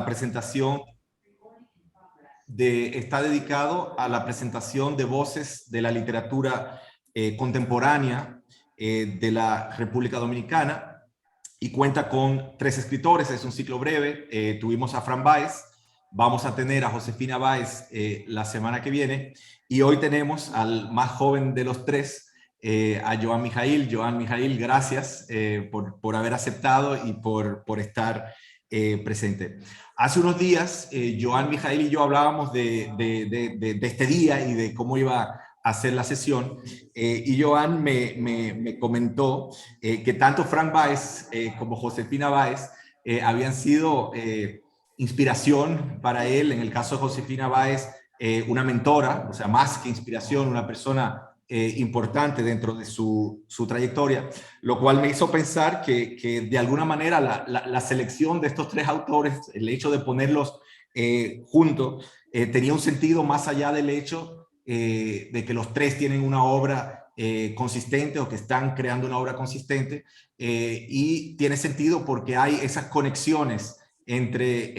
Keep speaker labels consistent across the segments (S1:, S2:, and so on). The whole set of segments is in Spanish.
S1: presentación está dedicado a la presentación de voces de la literatura contemporánea de la República Dominicana, y cuenta con 3 escritores. Es un ciclo breve. Tuvimos a Fran Báez, vamos a tener a Josefina Báez la semana que viene, y hoy tenemos al más joven de los 3, a Joan Mijaíl. Joan Mijaíl, gracias por haber aceptado y por estar presente. Hace unos días, Joan Mijaíl y yo hablábamos de este día y de cómo iba a ser la sesión, y Joan me comentó que tanto Fran Báez como Josefina Báez habían sido inspiración para él. En el caso de Josefina Báez, una mentora, o sea, más que inspiración, una persona importante dentro de su trayectoria, lo cual me hizo pensar que de alguna manera la selección de estos 3 autores, el hecho de ponerlos juntos, tenía un sentido más allá del hecho de que los 3 tienen una obra consistente, o que están creando una obra consistente, y tiene sentido porque hay esas conexiones entre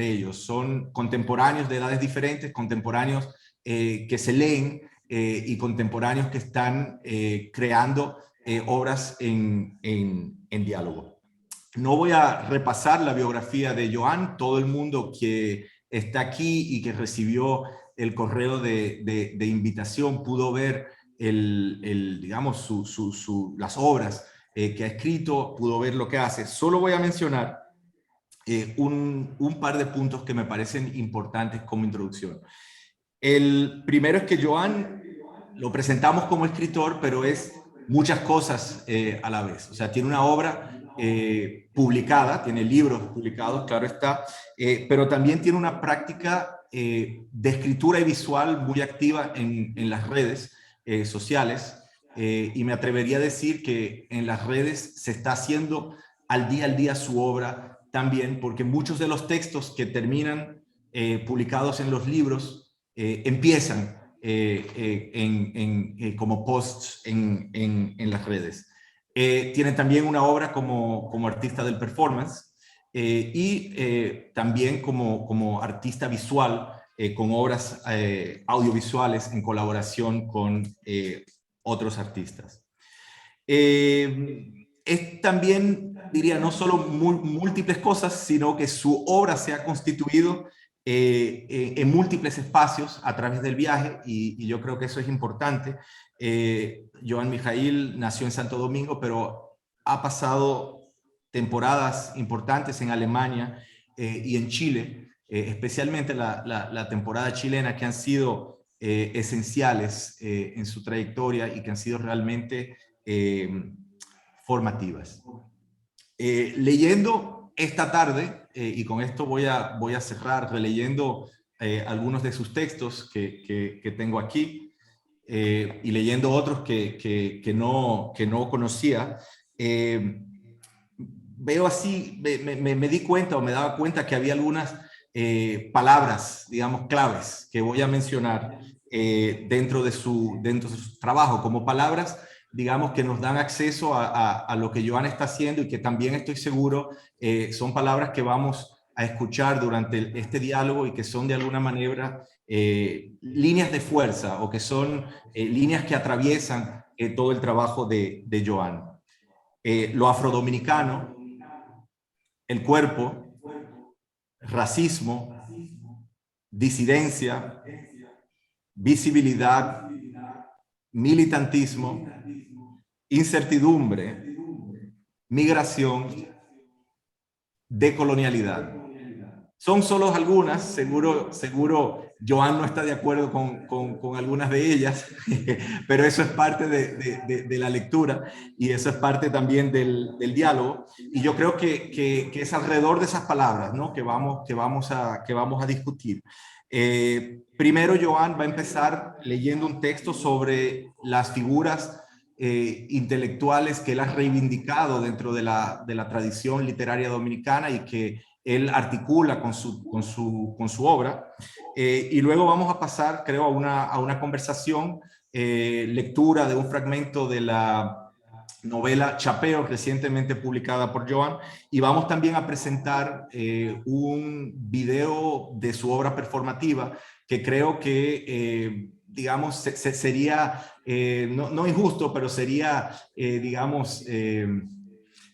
S1: ellos. Son contemporáneos de edades diferentes, contemporáneos que se leen, y contemporáneos que están creando obras en diálogo. No voy a repasar la biografía de Joan. Todo el mundo que está aquí y que recibió el correo de invitación pudo ver digamos, las obras que ha escrito, pudo ver lo que hace. Solo voy a mencionar un par de puntos que me parecen importantes como introducción. El primero es que Joan lo presentamos como escritor, pero es muchas cosas a la vez. O sea, tiene una obra publicada, tiene libros publicados, claro está, pero también tiene una práctica de escritura y visual muy activa en las redes sociales, y me atrevería a decir que en las redes se está haciendo al día su obra también, porque muchos de los textos que terminan publicados en los libros empiezan como posts en las redes. Tiene también una obra como artista del performance, y también como artista visual, con obras audiovisuales en colaboración con otros artistas. Es también, diría, no solo múltiples cosas, sino que su obra se ha constituido en múltiples espacios a través del viaje, y yo creo que eso es importante. Joan Mijaíl nació en Santo Domingo, pero ha pasado temporadas importantes en Alemania y en Chile, especialmente la temporada chilena, que han sido esenciales en su trayectoria y que han sido realmente formativas. Leyendo esta tarde, y con esto voy a cerrar, releyendo algunos de sus textos que tengo aquí, y leyendo otros que no conocía, veo así, me di cuenta, o me daba cuenta, que había algunas palabras, digamos, claves que voy a mencionar dentro de su trabajo, como palabras, digamos, que nos dan acceso a lo que Joan está haciendo, y que también estoy seguro son palabras que vamos a escuchar durante este diálogo, y que son de alguna manera líneas de fuerza, o que son líneas que atraviesan todo el trabajo de Joan. Lo afrodominicano, el cuerpo, racismo, disidencia, visibilidad, militantismo, incertidumbre, migración, decolonialidad. Son solo algunas, seguro Joan no está de acuerdo con algunas de ellas, pero eso es parte de la lectura, y eso es parte también del diálogo, y yo creo que es alrededor de esas palabras, ¿no?, que vamos a discutir. Primero, Joan va a empezar leyendo un texto sobre las figuras intelectuales que él ha reivindicado dentro de la tradición literaria dominicana, y que él articula con su obra, y luego vamos a pasar, creo, a una conversación, lectura de un fragmento de novela Chapeo, recientemente publicada por Joan, y vamos también a presentar un video de su obra performativa que creo que, digamos, sería, no injusto, pero sería, digamos,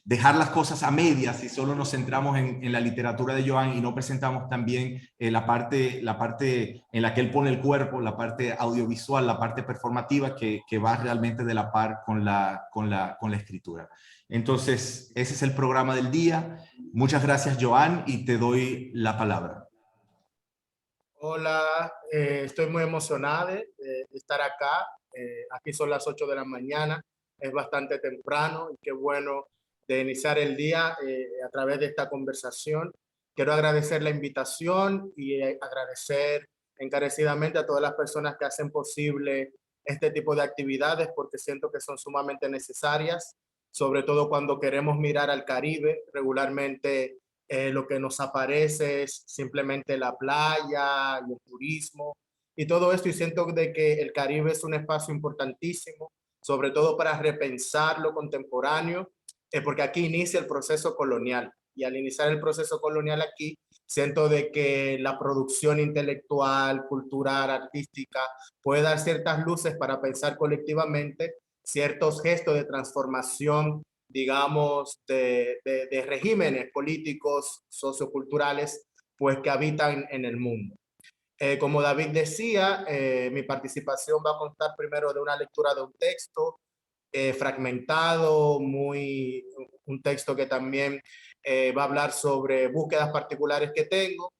S1: dejar las cosas a medias si solo nos centramos en la literatura de Joan y no presentamos también la parte en la que él pone el cuerpo, la parte audiovisual, la parte performativa que va realmente de la par con la escritura. Entonces, ese es el programa del día. Muchas gracias, Joan, y te doy la palabra.
S2: Hola, estoy muy emocionada de estar acá. Aquí son las 8 de la mañana, es bastante temprano y qué bueno de iniciar el día a través de esta conversación. Quiero agradecer la invitación y agradecer encarecidamente a todas las personas que hacen posible este tipo de actividades porque siento que son sumamente necesarias, sobre todo cuando queremos mirar al Caribe. Regularmente lo que nos aparece es simplemente la playa y el turismo y todo esto, y siento de que el Caribe es un espacio importantísimo, sobre todo para repensar lo contemporáneo, porque aquí inicia el proceso colonial, y al iniciar el proceso colonial aquí, siento de que la producción intelectual, cultural, artística puede dar ciertas luces para pensar colectivamente ciertos gestos de transformación, digamos, de regímenes políticos, socioculturales, pues que habitan en el mundo. Como David decía, mi participación va a constar primero de una lectura de un texto fragmentado, un texto que también va a hablar sobre búsquedas particulares que tengo.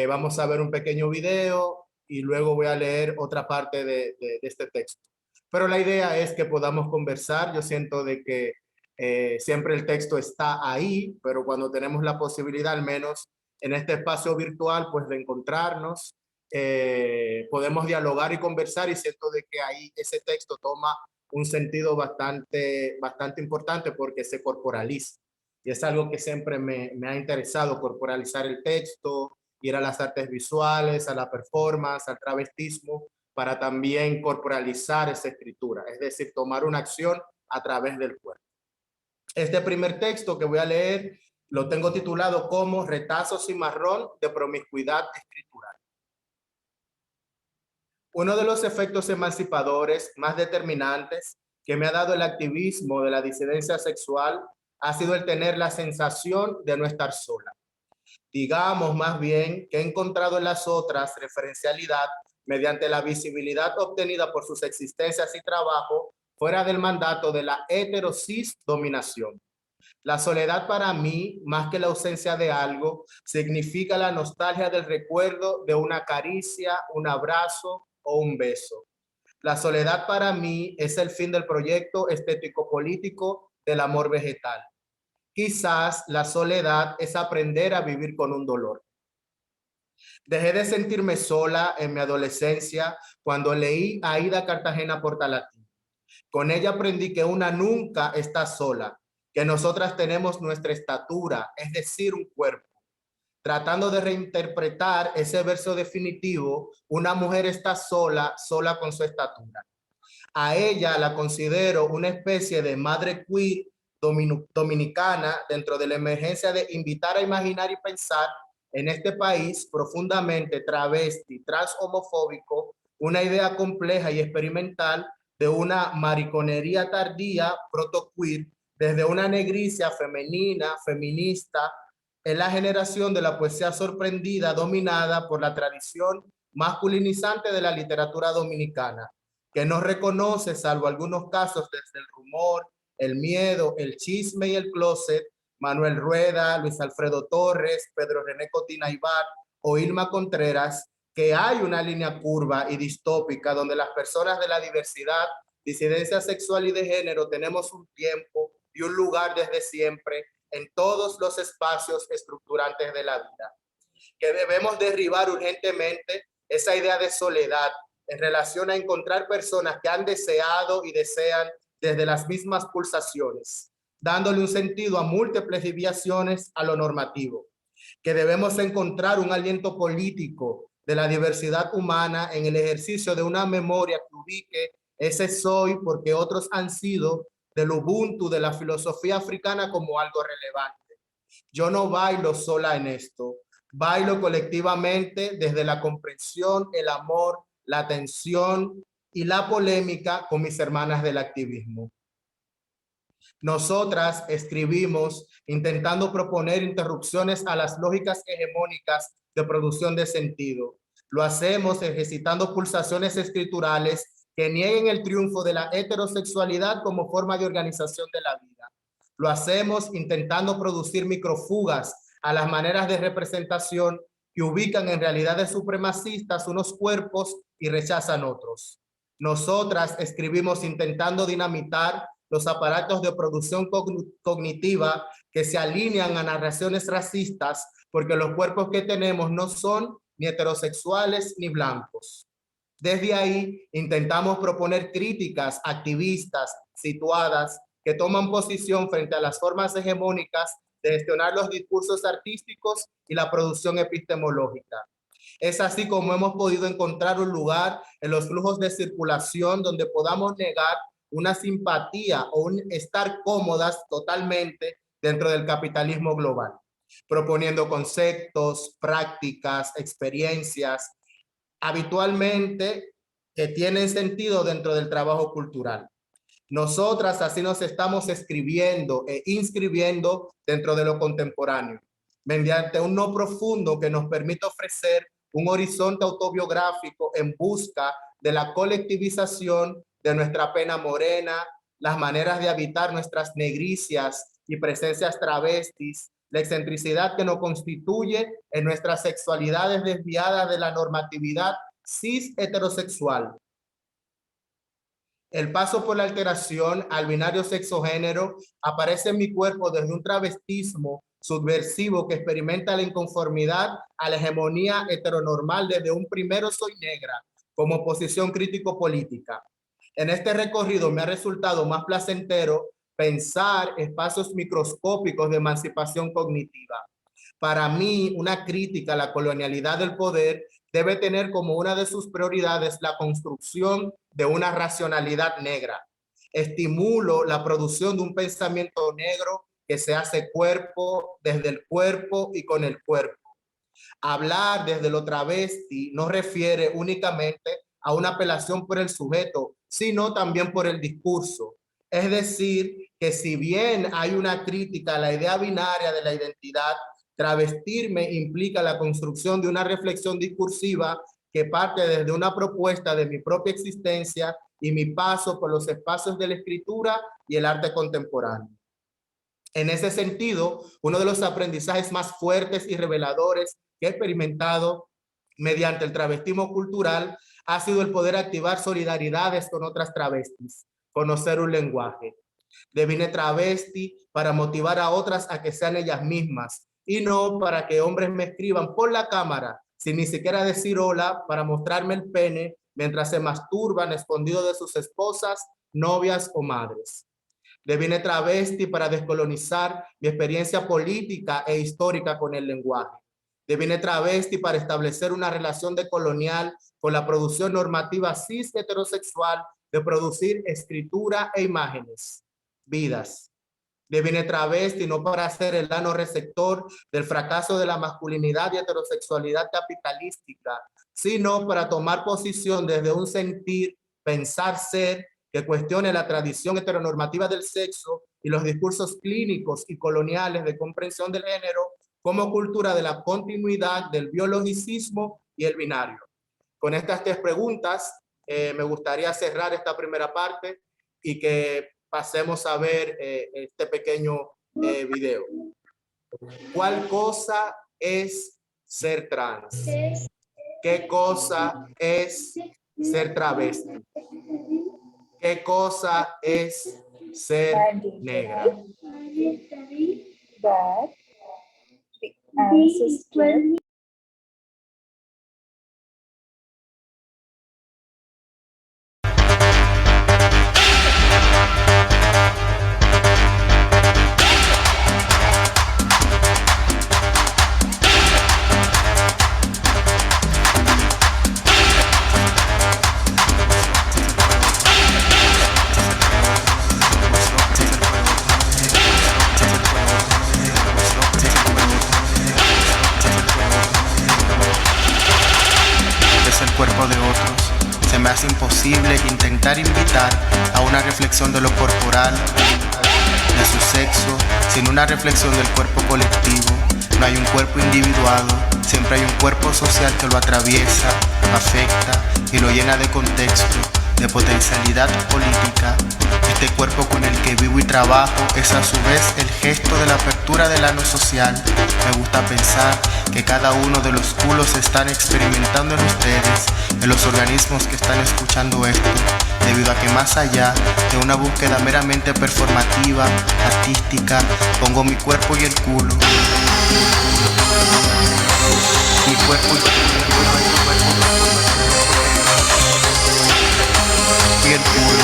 S2: Vamos a ver un pequeño video y luego voy a leer otra parte de este texto. Pero la idea es que podamos conversar. Yo siento de que siempre el texto está ahí, pero cuando tenemos la posibilidad, al menos en este espacio virtual, pues de encontrarnos, podemos dialogar y conversar, y siento de que ahí ese texto toma un sentido bastante importante porque se corporaliza. Y es algo que siempre me ha interesado, corporalizar el texto, ir a las artes visuales, a la performance, al travestismo, para también corporalizar esa escritura, es decir, tomar una acción a través del cuerpo. Este primer texto que voy a leer lo tengo titulado como Retazos Cimarrón de promiscuidad escritural. Uno de los efectos emancipadores más determinantes que me ha dado el activismo de la disidencia sexual ha sido el tener la sensación de no estar sola. Digamos más bien que he encontrado en las otras referencialidad mediante la visibilidad obtenida por sus existencias y trabajo fuera del mandato de la heterosis dominación. La soledad para mí, más que la ausencia de algo, significa la nostalgia del recuerdo de una caricia, un abrazo o un beso. La soledad para mí es el fin del proyecto estético-político del amor vegetal. Quizás la soledad es aprender a vivir con un dolor. Dejé de sentirme sola en mi adolescencia cuando leí a Aida Cartagena Portalatín. Con ella aprendí que una nunca está sola, que nosotras tenemos nuestra estatura, es decir, un cuerpo. Tratando de reinterpretar ese verso definitivo, una mujer está sola, sola con su estatura. A ella la considero una especie de madre queer dominicana dentro de la emergencia de invitar a imaginar y pensar en este país profundamente travesti, transhomofóbico, una idea compleja y experimental de una mariconería tardía protoqueer desde una negricia femenina, feminista, en la generación de la poesía sorprendida dominada por la tradición masculinizante de la literatura dominicana, que no reconoce, salvo algunos casos desde el rumor, el miedo, el chisme y el closet, Manuel Rueda, Luis Alfredo Torres, Pedro René Cotina Ibar o Irma Contreras, que hay una línea curva y distópica donde las personas de la diversidad, disidencia sexual y de género tenemos un tiempo y un lugar desde siempre en todos los espacios estructurantes de la vida. Que debemos derribar urgentemente esa idea de soledad en relación a encontrar personas que han deseado y desean desde las mismas pulsaciones, dándole un sentido a múltiples desviaciones a lo normativo. Que debemos encontrar un aliento político de la diversidad humana en el ejercicio de una memoria que ubique ese soy porque otros han sido del Ubuntu, de la filosofía africana como algo relevante. Yo no bailo sola en esto, bailo colectivamente desde la comprensión, el amor, la atención y la polémica con mis hermanas del activismo. Nosotras escribimos intentando proponer interrupciones a las lógicas hegemónicas de producción de sentido. Lo hacemos ejercitando pulsaciones escriturales que nieguen el triunfo de la heterosexualidad como forma de organización de la vida. Lo hacemos intentando producir microfugas a las maneras de representación que ubican en realidades supremacistas unos cuerpos y rechazan otros. Nosotras escribimos intentando dinamitar los aparatos de producción cognitiva que se alinean a narraciones racistas, porque los cuerpos que tenemos no son ni heterosexuales ni blancos. Desde ahí intentamos proponer críticas activistas situadas que toman posición frente a las formas hegemónicas de gestionar los discursos artísticos y la producción epistemológica. Es así como hemos podido encontrar un lugar en los flujos de circulación donde podamos negar una simpatía o un estar cómodas totalmente dentro del capitalismo global, proponiendo conceptos, prácticas, experiencias, habitualmente que tienen sentido dentro del trabajo cultural. Nosotras así nos estamos escribiendo e inscribiendo dentro de lo contemporáneo, mediante un no profundo que nos permite ofrecer un horizonte autobiográfico en busca de la colectivización de nuestra pena morena, las maneras de habitar nuestras negricias y presencias travestis, la excentricidad que nos constituye en nuestras sexualidades desviadas de la normatividad cis heterosexual. El paso por la alteración al binario sexo-género aparece en mi cuerpo desde un travestismo subversivo que experimenta la inconformidad a la hegemonía heteronormal desde un primero soy negra como posición crítico-política. En este recorrido me ha resultado más placentero pensar espacios microscópicos de emancipación cognitiva. Para mí, una crítica a la colonialidad del poder debe tener como una de sus prioridades la construcción de una racionalidad negra. Estimulo la producción de un pensamiento negro que se hace cuerpo, desde el cuerpo y con el cuerpo. Hablar desde lo travesti no refiere únicamente a una apelación por el sujeto, sino también por el discurso. Es decir, que si bien hay una crítica a la idea binaria de la identidad, travestirme implica la construcción de una reflexión discursiva que parte desde una propuesta de mi propia existencia y mi paso por los espacios de la escritura y el arte contemporáneo. En ese sentido, uno de los aprendizajes más fuertes y reveladores que he experimentado mediante el travestismo cultural ha sido el poder activar solidaridades con otras travestis, conocer un lenguaje. Devine travesti para motivar a otras a que sean ellas mismas y no para que hombres me escriban por la cámara sin ni siquiera decir hola para mostrarme el pene mientras se masturban escondido de sus esposas, novias o madres. Devine travesti para descolonizar mi experiencia política e histórica con el lenguaje. Devine travesti para establecer una relación decolonial con la producción normativa cis heterosexual de producir escritura e imágenes, vidas. Devine travesti no para ser el ano receptor del fracaso de la masculinidad y heterosexualidad capitalística, sino para tomar posición desde un sentir, pensar, ser, que cuestione la tradición heteronormativa del sexo y los discursos clínicos y coloniales de comprensión del género como cultura de la continuidad del biologicismo y el binario. Con estas tres preguntas, me gustaría cerrar esta primera parte y que pasemos a ver este pequeño video. ¿Cuál cosa es ser trans? ¿Qué cosa es ser travesti? ¿Qué cosa es ser negra?
S3: That the ancestor
S2: me hace imposible intentar invitar a una reflexión de lo corporal, de su sexo, sin una reflexión del cuerpo colectivo. No hay un cuerpo individuado, siempre hay un cuerpo social que lo atraviesa, afecta y lo llena de contexto, de potencialidad política. Este cuerpo con el que vivo y trabajo es a su vez el gesto de la apertura del ano social. Me gusta pensar que cada uno de los culos están experimentando en ustedes, en los organismos que están escuchando esto, debido a que más allá de una búsqueda meramente performativa, artística, pongo mi cuerpo y el culo. Mi cuerpo y el culo.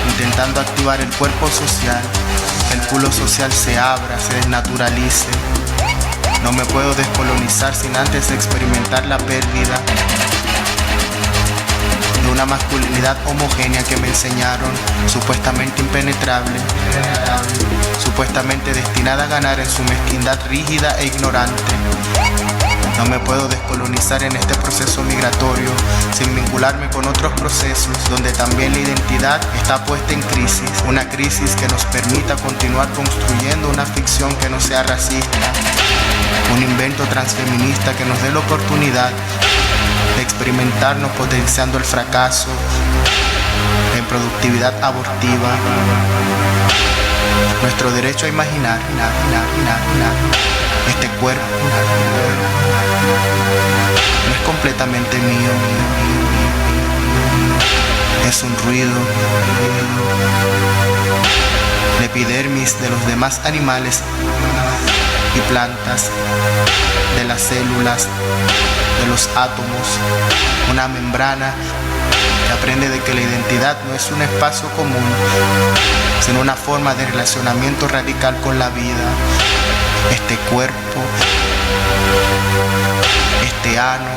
S2: Intentando activar el cuerpo social, que el culo social se abra, se desnaturalice. No me puedo descolonizar sin antes experimentar la pérdida de una masculinidad homogénea que me enseñaron, supuestamente impenetrable, supuestamente destinada a ganar en su mezquindad rígida e ignorante. No me puedo descolonizar en este proceso migratorio sin vincularme con otros procesos donde también la identidad está puesta en crisis. Una crisis que nos permita continuar construyendo una ficción que no sea racista. Un invento transfeminista que nos dé la oportunidad de experimentarnos potenciando el fracaso en productividad abortiva. Nuestro derecho a imaginar este cuerpo no es completamente mío, es un ruido, la epidermis de los demás animales y plantas, de las células, de los átomos, una membrana que aprende de que la identidad no es un espacio común, sino una forma de relacionamiento radical con la vida. Este cuerpo, este ano,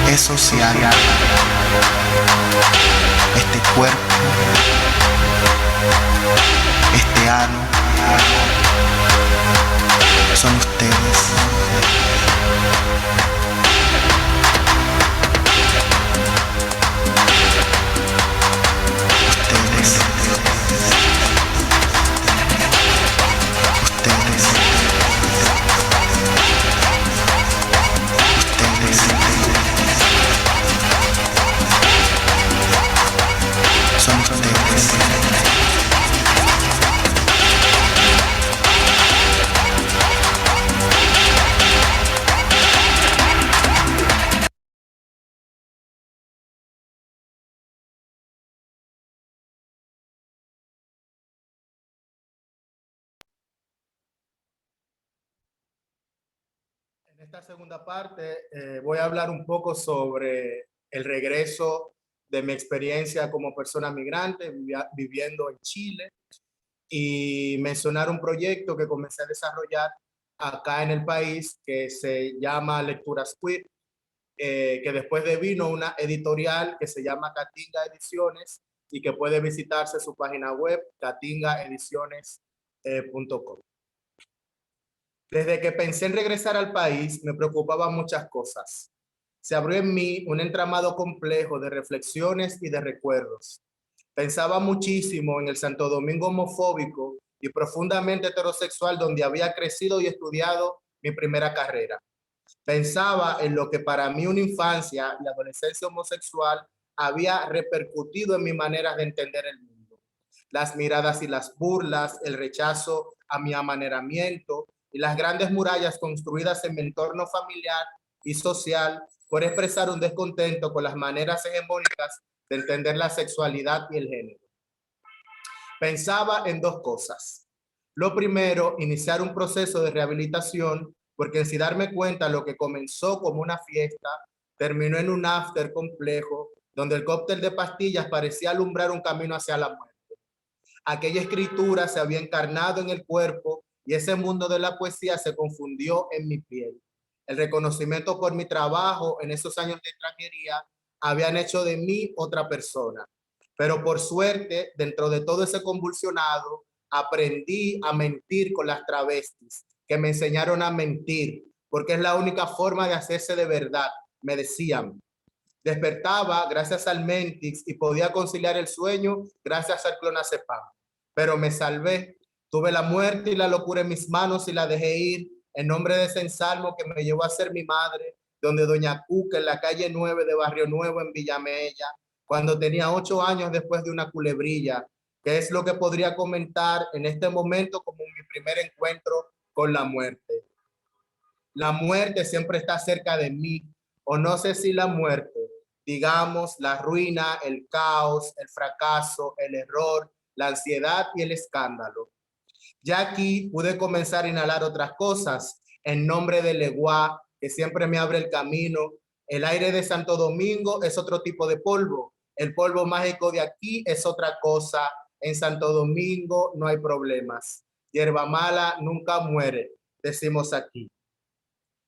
S2: es social. Este cuerpo, este ano, son ustedes. En esta segunda parte voy a hablar un poco sobre el regreso de mi experiencia como persona migrante viviendo en Chile y mencionar un proyecto que comencé a desarrollar acá en el país que se llama Lecturas Queer, que después vino una editorial que se llama Catinga Ediciones y que puede visitarse su página web catingaediciones.com. Desde que pensé en regresar al país, me preocupaban muchas cosas. Se abrió en mí un entramado complejo de reflexiones y de recuerdos. Pensaba muchísimo en el Santo Domingo homofóbico y profundamente heterosexual donde había crecido y estudiado mi primera carrera. Pensaba en lo que para mí una infancia y adolescencia homosexual había repercutido en mi manera de entender el mundo. Las miradas y las burlas, el rechazo a mi amaneramiento, y las grandes murallas construidas en mi entorno familiar y social por expresar un descontento con las maneras hegemónicas de entender la sexualidad y el género. Pensaba en dos cosas. Lo primero, iniciar un proceso de rehabilitación, porque sin darme cuenta lo que comenzó como una fiesta, terminó en un after complejo, donde el cóctel de pastillas parecía alumbrar un camino hacia la muerte. Aquella escritura se había encarnado en el cuerpo y ese mundo de la poesía se confundió en mi piel. El reconocimiento por mi trabajo en esos años de extranjería habían hecho de mí otra persona. Pero por suerte, dentro de todo ese convulsionado, aprendí a mentir con las travestis, que me enseñaron a mentir, porque es la única forma de hacerse de verdad, me decían. Despertaba gracias al Mentix y podía conciliar el sueño gracias al clonazepam. Pero me salvé. Tuve la muerte y la locura en mis manos y la dejé ir en nombre de ese ensalmo que me llevó a ser mi madre, donde Doña Cuca, en la calle 9 de Barrio Nuevo, en Villamella, cuando tenía 8 años después de una culebrilla, que es lo que podría comentar en este momento como mi primer encuentro con la muerte. La muerte siempre está cerca de mí, o no sé si la muerte, digamos, la ruina, el caos, el fracaso, el error, la ansiedad y el escándalo. Ya aquí pude comenzar a inhalar otras cosas en nombre del Leguá, que siempre me abre el camino. El aire de Santo Domingo es otro tipo de polvo. El polvo mágico de aquí es otra cosa. En Santo Domingo no hay problemas. Hierba mala nunca muere, decimos aquí.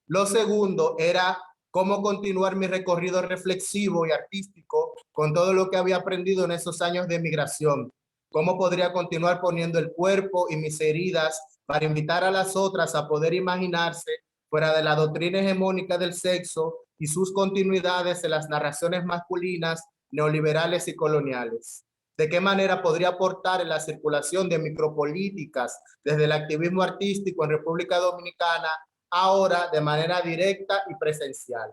S2: Lo segundo era cómo continuar mi recorrido reflexivo y artístico con todo lo que había aprendido en esos años de migración. Cómo podría continuar poniendo el cuerpo y mis heridas para invitar a las otras a poder imaginarse fuera de la doctrina hegemónica del sexo y sus continuidades en las narraciones masculinas, neoliberales y coloniales. ¿De qué manera podría aportar en la circulación de micropolíticas desde el activismo artístico en República Dominicana ahora de manera directa y presencial?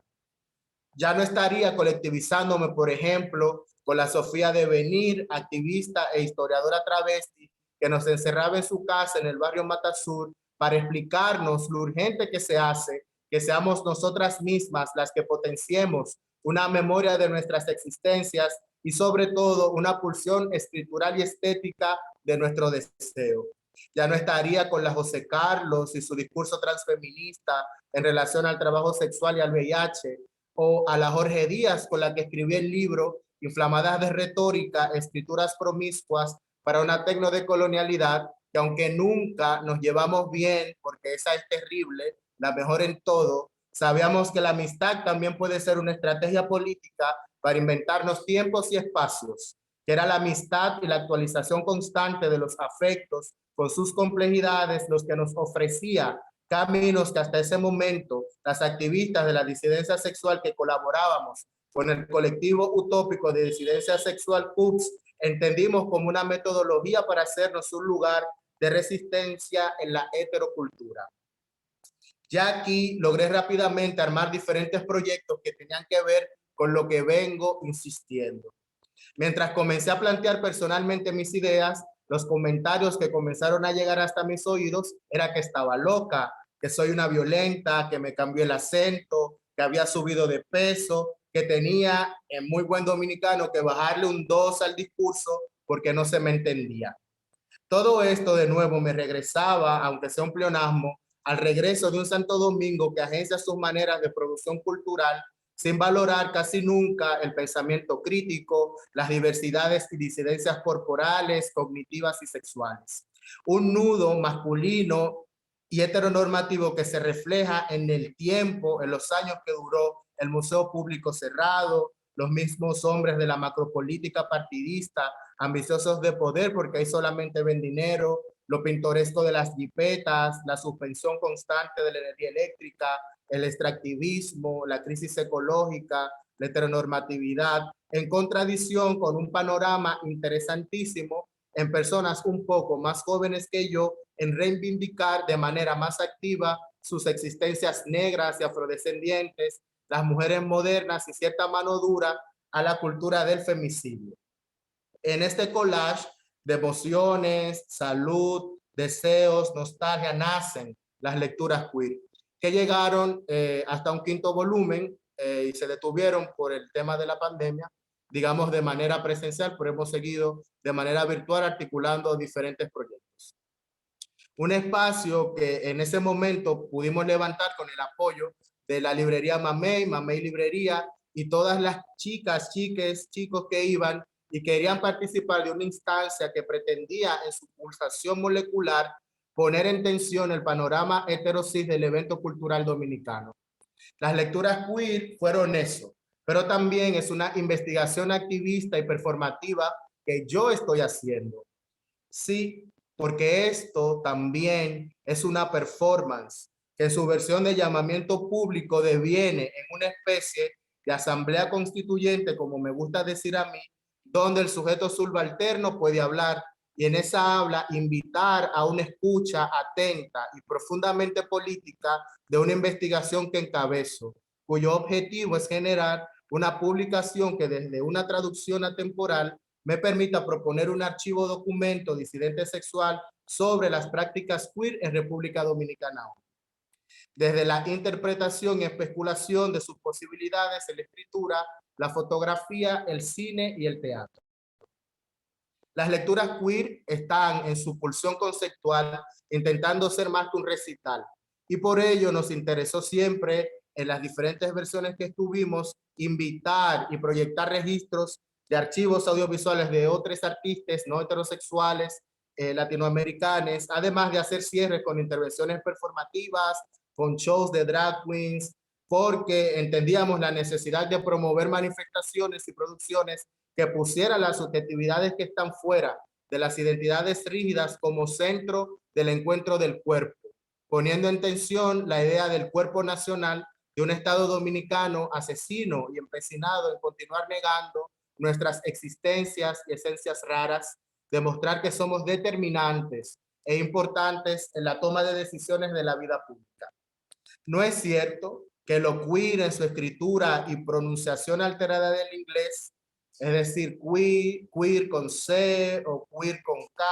S2: Ya no estaría colectivizándome, por ejemplo, con la Sofía de Venir, activista e historiadora travesti, que nos encerraba en su casa en el barrio Matasur para explicarnos lo urgente que se hace, que seamos nosotras mismas las que potenciemos una memoria de nuestras existencias y sobre todo una pulsión escritural y estética de nuestro deseo. Ya no estaría con la José Carlos y su discurso transfeminista en relación al trabajo sexual y al VIH, o a la Jorge Díaz con la que escribí el libro Inflamadas de Retórica, Escrituras Promiscuas para una Tecnodecolonialidad, que aunque nunca nos llevamos bien, porque esa es terrible, la mejor en todo, sabíamos que la amistad también puede ser una estrategia política para inventarnos tiempos y espacios, que era la amistad y la actualización constante de los afectos con sus complejidades los que nos ofrecía caminos que hasta ese momento las activistas de la disidencia sexual que colaborábamos con el colectivo utópico de disidencia sexual CUPS entendimos como una metodología para hacernos un lugar de resistencia en la heterocultura. Ya aquí logré rápidamente armar diferentes proyectos que tenían que ver con lo que vengo insistiendo. Mientras comencé a plantear personalmente mis ideas, los comentarios que comenzaron a llegar hasta mis oídos era que estaba loca, que soy una violenta, que me cambió el acento, que había subido de peso, que tenía en muy buen dominicano que bajarle un 2 al discurso porque no se me entendía. Todo esto de nuevo me regresaba, aunque sea un pleonasmo, al regreso de un Santo Domingo que agencia sus maneras de producción cultural sin valorar casi nunca el pensamiento crítico, las diversidades y disidencias corporales, cognitivas y sexuales. Un nudo masculino y heteronormativo que se refleja en el tiempo, en los años que duró el Museo Público cerrado, los mismos hombres de la macropolítica partidista, ambiciosos de poder porque ahí solamente ven dinero, lo pintoresco de las jipetas, la suspensión constante de la energía eléctrica, el extractivismo, la crisis ecológica, la heteronormatividad, en contradicción con un panorama interesantísimo en personas un poco más jóvenes que yo, en reivindicar de manera más activa sus existencias negras y afrodescendientes, las mujeres modernas y cierta mano dura a la cultura del femicidio. En este collage de emociones, salud, deseos, nostalgia, nacen las lecturas queer, que llegaron hasta un 5º volumen y se detuvieron por el tema de la pandemia, digamos de manera presencial, pero hemos seguido de manera virtual articulando diferentes proyectos. Un espacio que en ese momento pudimos levantar con el apoyo de la librería Mamey, Mamey Librería, y todas las chicas, chiques, chicos que iban y querían participar de una instancia que pretendía en su pulsación molecular poner en tensión el panorama heterosis del evento cultural dominicano. Las lecturas queer fueron eso, pero también es una investigación activista y performativa que yo estoy haciendo. Sí, porque esto también es una performance que en su versión de llamamiento público deviene en una especie de asamblea constituyente, como me gusta decir a mí, donde el sujeto subalterno puede hablar y en esa habla invitar a una escucha atenta y profundamente política de una investigación que encabezo, cuyo objetivo es generar una publicación que desde una traducción atemporal me permita proponer un archivo documento disidente sexual sobre las prácticas queer en República Dominicana. Desde la interpretación y especulación de sus posibilidades en la escritura, la fotografía, el cine y el teatro. Las lecturas queer están en su pulsión conceptual, intentando ser más que un recital. Y por ello nos interesó siempre, en las diferentes versiones que estuvimos, invitar y proyectar registros de archivos audiovisuales de otros artistas no heterosexuales, latinoamericanos, además de hacer cierres con intervenciones performativas, con shows de drag queens, porque entendíamos la necesidad de promover manifestaciones y producciones que pusieran las subjetividades que están fuera de las identidades rígidas como centro del encuentro del cuerpo, poniendo en tensión la idea del cuerpo nacional de un Estado dominicano asesino y empecinado en continuar negando nuestras existencias y esencias raras, demostrar que somos determinantes e importantes en la toma de decisiones de la vida pública. No es cierto que lo queer en su escritura y pronunciación alterada del inglés, es decir, queer con C o queer con K,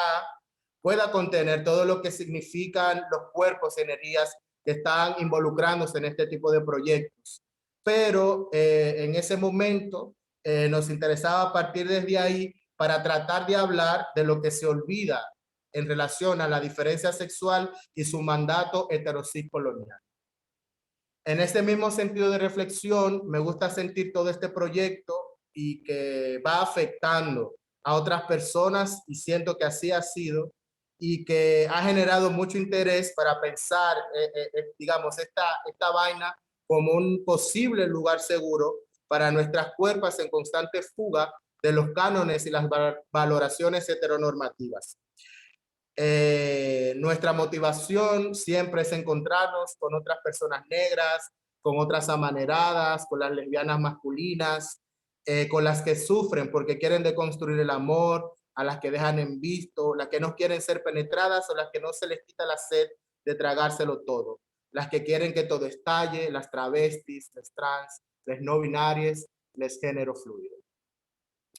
S2: pueda contener todo lo que significan los cuerpos y energías que están involucrándose en este tipo de proyectos. Pero en ese momento nos interesaba partir desde ahí para tratar de hablar de lo que se olvida en relación a la diferencia sexual y su mandato heterosis colonial. En este mismo sentido de reflexión, me gusta sentir todo este proyecto y que va afectando a otras personas y siento que así ha sido y que ha generado mucho interés para pensar, digamos, esta vaina como un posible lugar seguro para nuestras cuerpos en constante fuga de los cánones y las valoraciones heteronormativas. Nuestra motivación siempre es encontrarnos con otras personas negras, con otras amaneradas, con las lesbianas masculinas, con las que sufren porque quieren deconstruir el amor, a las que dejan en visto, las que no quieren ser penetradas o las que no se les quita la sed de tragárselo todo, las que quieren que todo estalle, las travestis, las trans, las no binarias, las género fluido.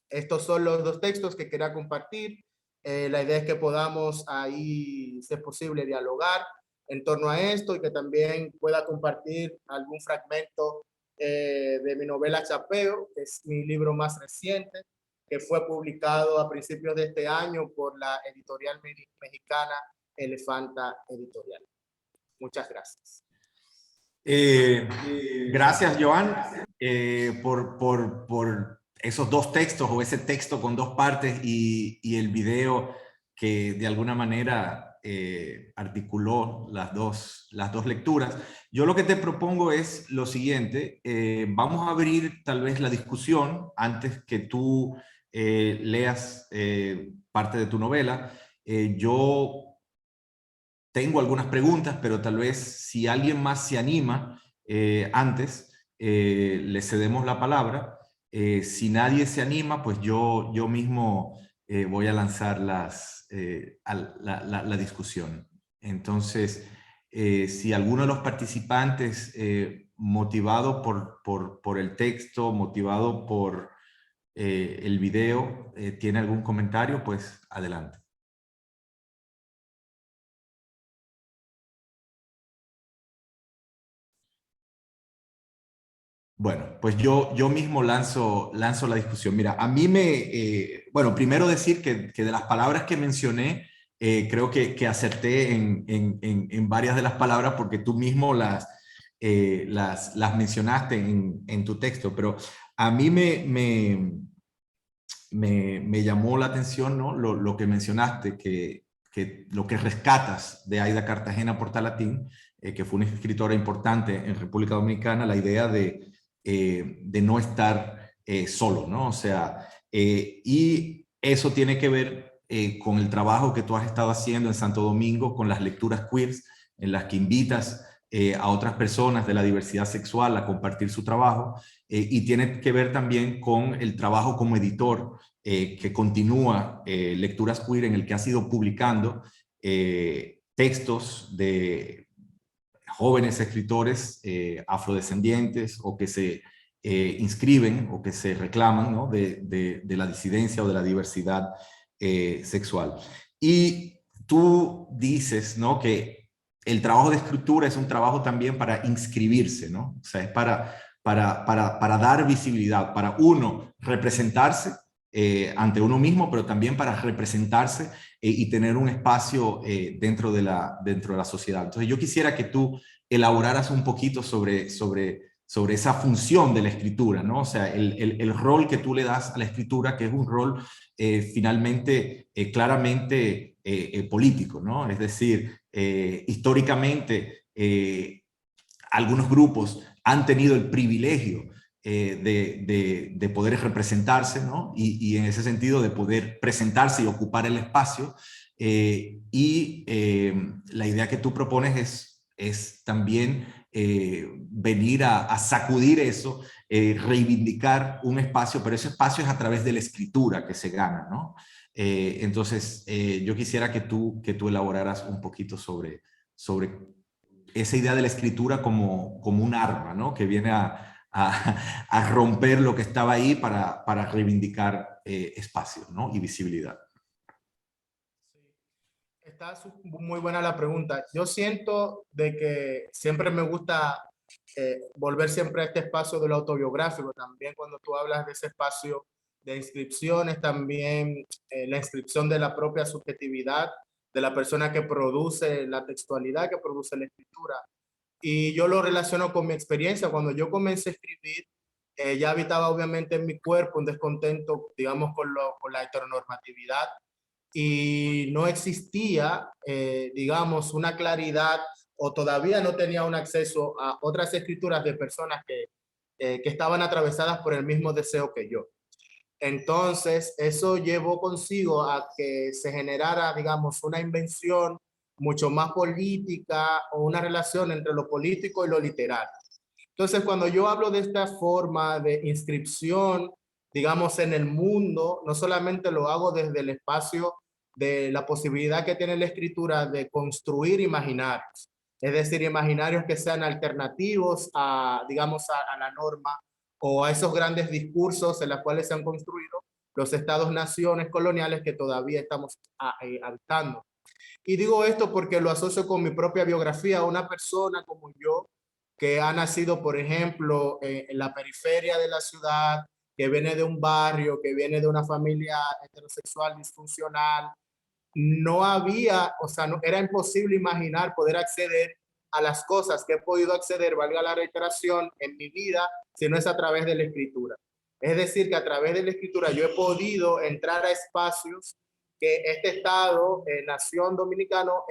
S2: Estos son los dos textos que quería compartir. La idea es que podamos ahí, si es posible, dialogar en torno a esto y que también pueda compartir algún fragmento de mi novela Chapeo, que es mi libro más reciente, que fue publicado a principios de este año por la editorial mexicana Elefanta Editorial. Muchas gracias.
S1: Gracias, Joan, por esos dos textos o ese texto con dos partes y el video que de alguna manera articuló las dos lecturas. Yo lo que te propongo es lo siguiente, vamos a abrir tal vez la discusión antes que tú leas parte de tu novela. Yo tengo algunas preguntas, pero tal vez si alguien más se anima antes, le cedemos la palabra. Si nadie se anima, pues yo mismo voy a lanzar la discusión. Entonces, si alguno de los participantes, motivado por el texto, motivado por el video, tiene algún comentario, pues adelante. Bueno, pues yo mismo lanzo la discusión. Mira, a mí bueno, primero decir que de las palabras que mencioné, creo que acerté en varias de las palabras porque tú mismo las mencionaste en tu texto, pero a mí me llamó la atención, ¿no? Lo que mencionaste, que lo que rescatas de Aida Cartagena Portalatín, que fue una escritora importante en República Dominicana, la idea de no estar solo, ¿no? O sea, y eso tiene que ver con el trabajo que tú has estado haciendo en Santo Domingo, con las lecturas queers, en las que invitas a otras personas de la diversidad sexual a compartir su trabajo, y tiene que ver también con el trabajo como editor que continúa Lecturas Queer, en el que has ido publicando textos de jóvenes escritores afrodescendientes o que se inscriben o que se reclaman, ¿no?, de la disidencia o de la diversidad sexual. Y tú dices, ¿no?, que el trabajo de escritura es un trabajo también para inscribirse, ¿no? O sea, es para dar visibilidad, para uno representarse ante uno mismo, pero también para representarse y tener un espacio dentro de la sociedad. Entonces yo quisiera que tú elaboraras un poquito sobre esa función de la escritura, ¿no? O sea, el rol que tú le das a la escritura, que es un rol finalmente claramente político, ¿no? Es decir, históricamente algunos grupos han tenido el privilegio de poder representarse, ¿no? Y en ese sentido de poder presentarse y ocupar el espacio. La idea que tú propones es también venir a sacudir eso, reivindicar un espacio, pero ese espacio es a través de la escritura que se gana, ¿no? Entonces, yo quisiera que tú elaboraras un poquito sobre esa idea de la escritura como un arma, ¿no?, que viene a romper lo que estaba ahí para reivindicar espacio, ¿no?, y visibilidad.
S2: Está muy buena la pregunta. Yo siento de que siempre me gusta volver siempre a este espacio de lo autobiográfico. También cuando tú hablas de ese espacio de inscripciones, también la inscripción de la propia subjetividad de la persona que produce la textualidad, que produce la escritura. Y yo lo relaciono con mi experiencia. Cuando yo comencé a escribir, ya habitaba obviamente en mi cuerpo un descontento, digamos, con la heteronormatividad, y no existía, digamos, una claridad, o todavía no tenía un acceso a otras escrituras de personas que estaban atravesadas por el mismo deseo que yo. Entonces, eso llevó consigo a que se generara, digamos, una invención mucho más política, o una relación entre lo político y lo literario. Entonces, cuando yo hablo de esta forma de inscripción, digamos, en el mundo, no solamente lo hago desde el espacio de la posibilidad que tiene la escritura de construir imaginarios, es decir, imaginarios que sean alternativos a, digamos, a la norma o a esos grandes discursos en los cuales se han construido los estados-naciones coloniales que todavía estamos habitando. Y digo esto porque lo asocio con mi propia biografía. Una persona como yo, que ha nacido, por ejemplo, en la periferia de la ciudad, que viene de un barrio, que viene de una familia heterosexual disfuncional, no había, o sea, no, era imposible imaginar poder acceder a las cosas que he podido acceder, valga la reiteración, en mi vida, si no es a través de la escritura. Es decir, que a través de la escritura yo he podido entrar a espacios que este Estado, nación dominicano,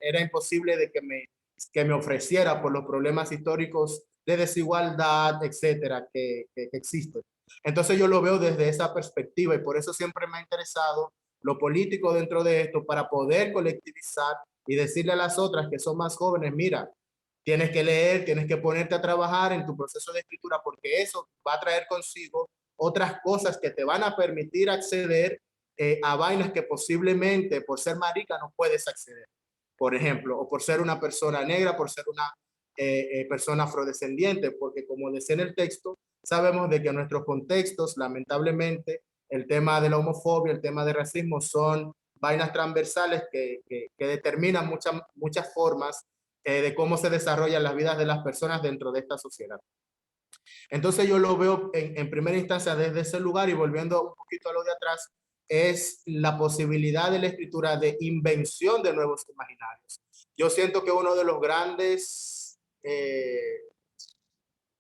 S2: era imposible de que me ofreciera por los problemas históricos de desigualdad, etcétera, que existen. Entonces yo lo veo desde esa perspectiva, y por eso siempre me ha interesado lo político dentro de esto, para poder colectivizar y decirle a las otras que son más jóvenes: mira, tienes que leer, tienes que ponerte a trabajar en tu proceso de escritura, porque eso va a traer consigo otras cosas que te van a permitir acceder a vainas que posiblemente por ser marica no puedes acceder, por ejemplo, o por ser una persona negra, por ser una persona afrodescendiente, porque como decía en el texto, sabemos de que en nuestros contextos, lamentablemente, el tema de la homofobia, el tema del racismo son vainas transversales que determinan muchas formas de cómo se desarrollan las vidas de las personas dentro de esta sociedad. Entonces yo lo veo en primera instancia desde ese lugar, y volviendo un poquito a lo de atrás, es la posibilidad de la escritura de invención de nuevos imaginarios. Yo siento que uno de los grandes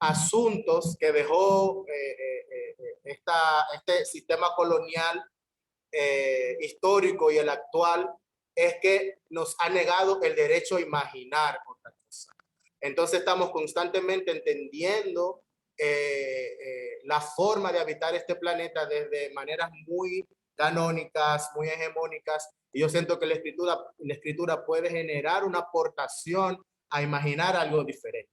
S2: asuntos que dejó este sistema colonial histórico y el actual es que nos ha negado el derecho a imaginar otra cosa. Entonces estamos constantemente entendiendo la forma de habitar este planeta desde maneras muy canónicas, muy hegemónicas, y yo siento que la escritura puede generar una aportación a imaginar algo diferente.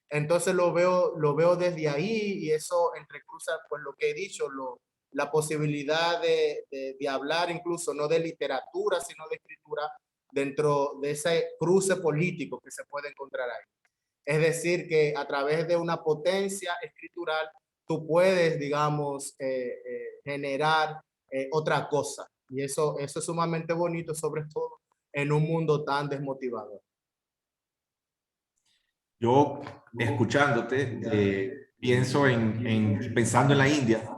S2: Entonces lo veo desde ahí, y eso entrecruza pues lo que he dicho, la posibilidad de hablar incluso no de literatura, sino de escritura dentro de ese cruce político que se puede encontrar ahí. Es decir, que a través de una potencia escritural tú puedes, digamos, generar otra cosa. Y eso es sumamente bonito, sobre todo en un mundo tan desmotivador.
S1: Yo, escuchándote, pienso pensando en la India,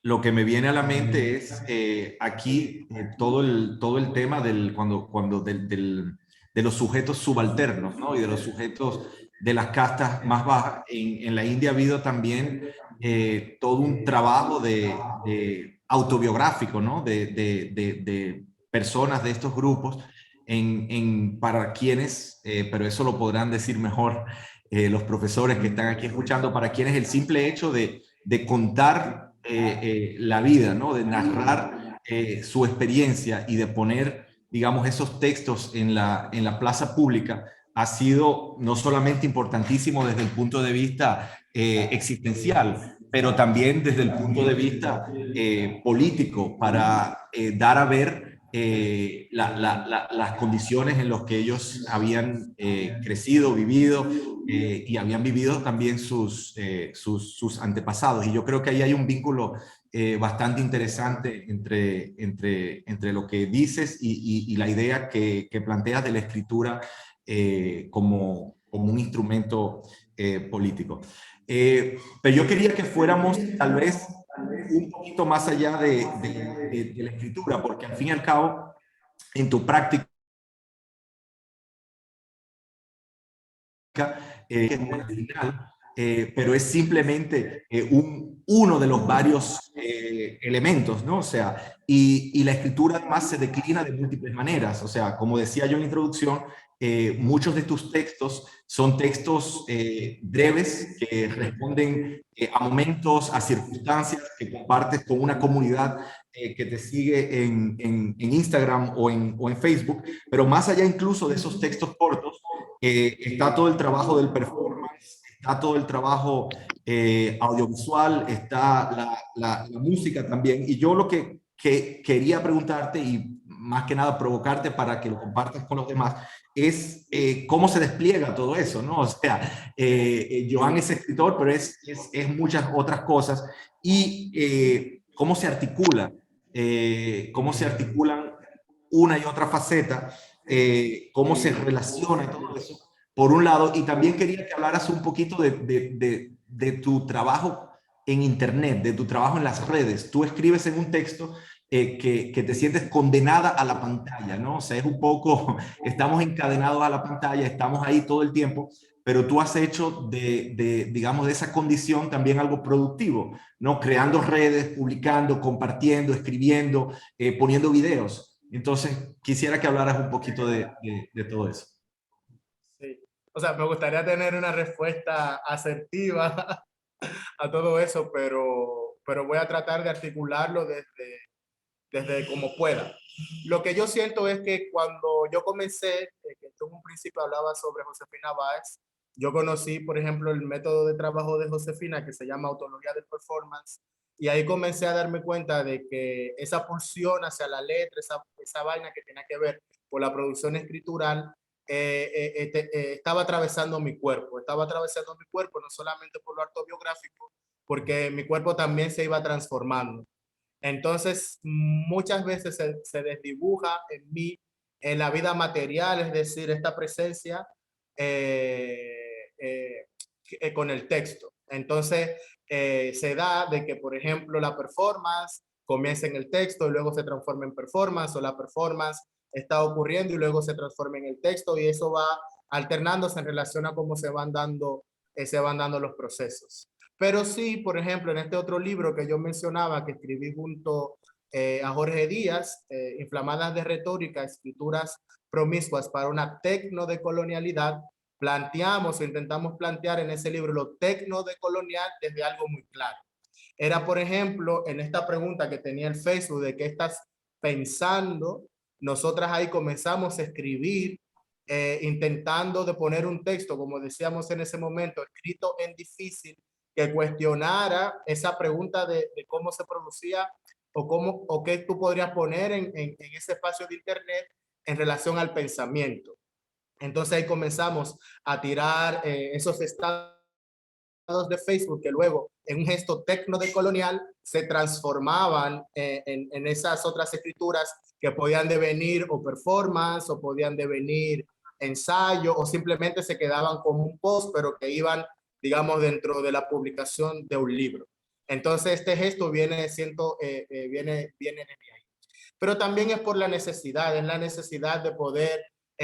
S1: lo que me viene a la mente es aquí todo el tema de los sujetos subalternos, ¿no? Y de los sujetos de las castas más bajas. En la India ha habido también todo un trabajo de autobiográfico, ¿no? De personas de estos grupos para quienes, pero eso lo podrán decir mejor los profesores que están aquí escuchando, para quienes el simple hecho de contar la vida, ¿no? De narrar su experiencia y de poner, digamos, esos textos en la plaza pública ha sido no solamente importantísimo desde el punto de vista existencial, pero también desde el punto de vista político, para dar a ver las condiciones en las que ellos habían crecido, vivido, y habían vivido también sus antepasados. Y yo creo que ahí hay un vínculo bastante interesante entre lo que dices y la idea que planteas de la escritura como un instrumento político. Pero yo quería que fuéramos tal vez un poquito más allá de la escritura, porque al fin y al cabo, en tu práctica, es muy original, pero es simplemente uno de los varios elementos, ¿no? O sea, y la escritura además se declina de múltiples maneras. O sea, como decía yo en la introducción, muchos de tus textos son textos breves que responden a momentos, a circunstancias que compartes con una comunidad que te sigue en Instagram o en Facebook, pero más allá incluso de esos textos cortos, está todo el trabajo del performance, está todo el trabajo audiovisual, está la música también. Y yo lo que quería preguntarte, y más que nada provocarte para que lo compartas con los demás, es cómo se despliega todo eso, ¿no? O sea, Joan es escritor, pero es muchas otras cosas. Y cómo se articulan una y otra faceta, cómo se relaciona todo eso, por un lado. Y también quería que hablaras un poquito de tu trabajo en Internet, de tu trabajo en las redes. Tú escribes en un texto que te sientes condenada a la pantalla, ¿no? O sea, es un poco, estamos encadenados a la pantalla, estamos ahí todo el tiempo, pero tú has hecho digamos, de esa condición también algo productivo, ¿no? Creando redes, publicando, compartiendo, escribiendo, poniendo videos. Entonces, quisiera que hablaras un poquito de todo eso.
S2: Sí. O sea, me gustaría tener una respuesta asertiva a todo eso, pero voy a tratar de articularlo desde como pueda. Lo que yo siento es que cuando yo comencé, que tú en un principio hablaba sobre Josefina Báez, yo conocí, por ejemplo, el método de trabajo de Josefina que se llama autonomía del performance, y ahí comencé a darme cuenta de que esa pulsión hacia la letra, esa vaina que tenía que ver con la producción escritural, estaba atravesando mi cuerpo, no solamente por lo autobiográfico, porque mi cuerpo también se iba transformando. Entonces, muchas veces se desdibuja en mí, en la vida material, es decir, esta presencia con el texto. Entonces, se da de que, por ejemplo, la performance comienza en el texto y luego se transforma en performance, o la performance está ocurriendo y luego se transforma en el texto, y eso va alternándose en relación a cómo se van dando los procesos. Pero sí, por ejemplo, en este otro libro que yo mencionaba, que escribí junto a Jorge Díaz, Inflamadas de retórica, escrituras promiscuas para una tecnodecolonialidad, planteamos o intentamos plantear en ese libro lo tecnodecolonial desde algo muy claro. Era, por ejemplo, en esta pregunta que tenía el Facebook de qué estás pensando, nosotras ahí comenzamos a escribir, intentando de poner un texto, como decíamos en ese momento, escrito en difícil, que cuestionara esa pregunta de cómo se producía o qué tú podrías poner en ese espacio de internet en relación al pensamiento. Entonces ahí comenzamos a tirar esos estados de Facebook que luego en un gesto tecnodecolonial se transformaban en esas otras escrituras que podían devenir o performance o podían devenir ensayo o simplemente se quedaban como un post pero que iban, digamos, dentro de la publicación de un libro. Entonces este gesto viene de ahí. Pero también es por la necesidad, es la necesidad de poder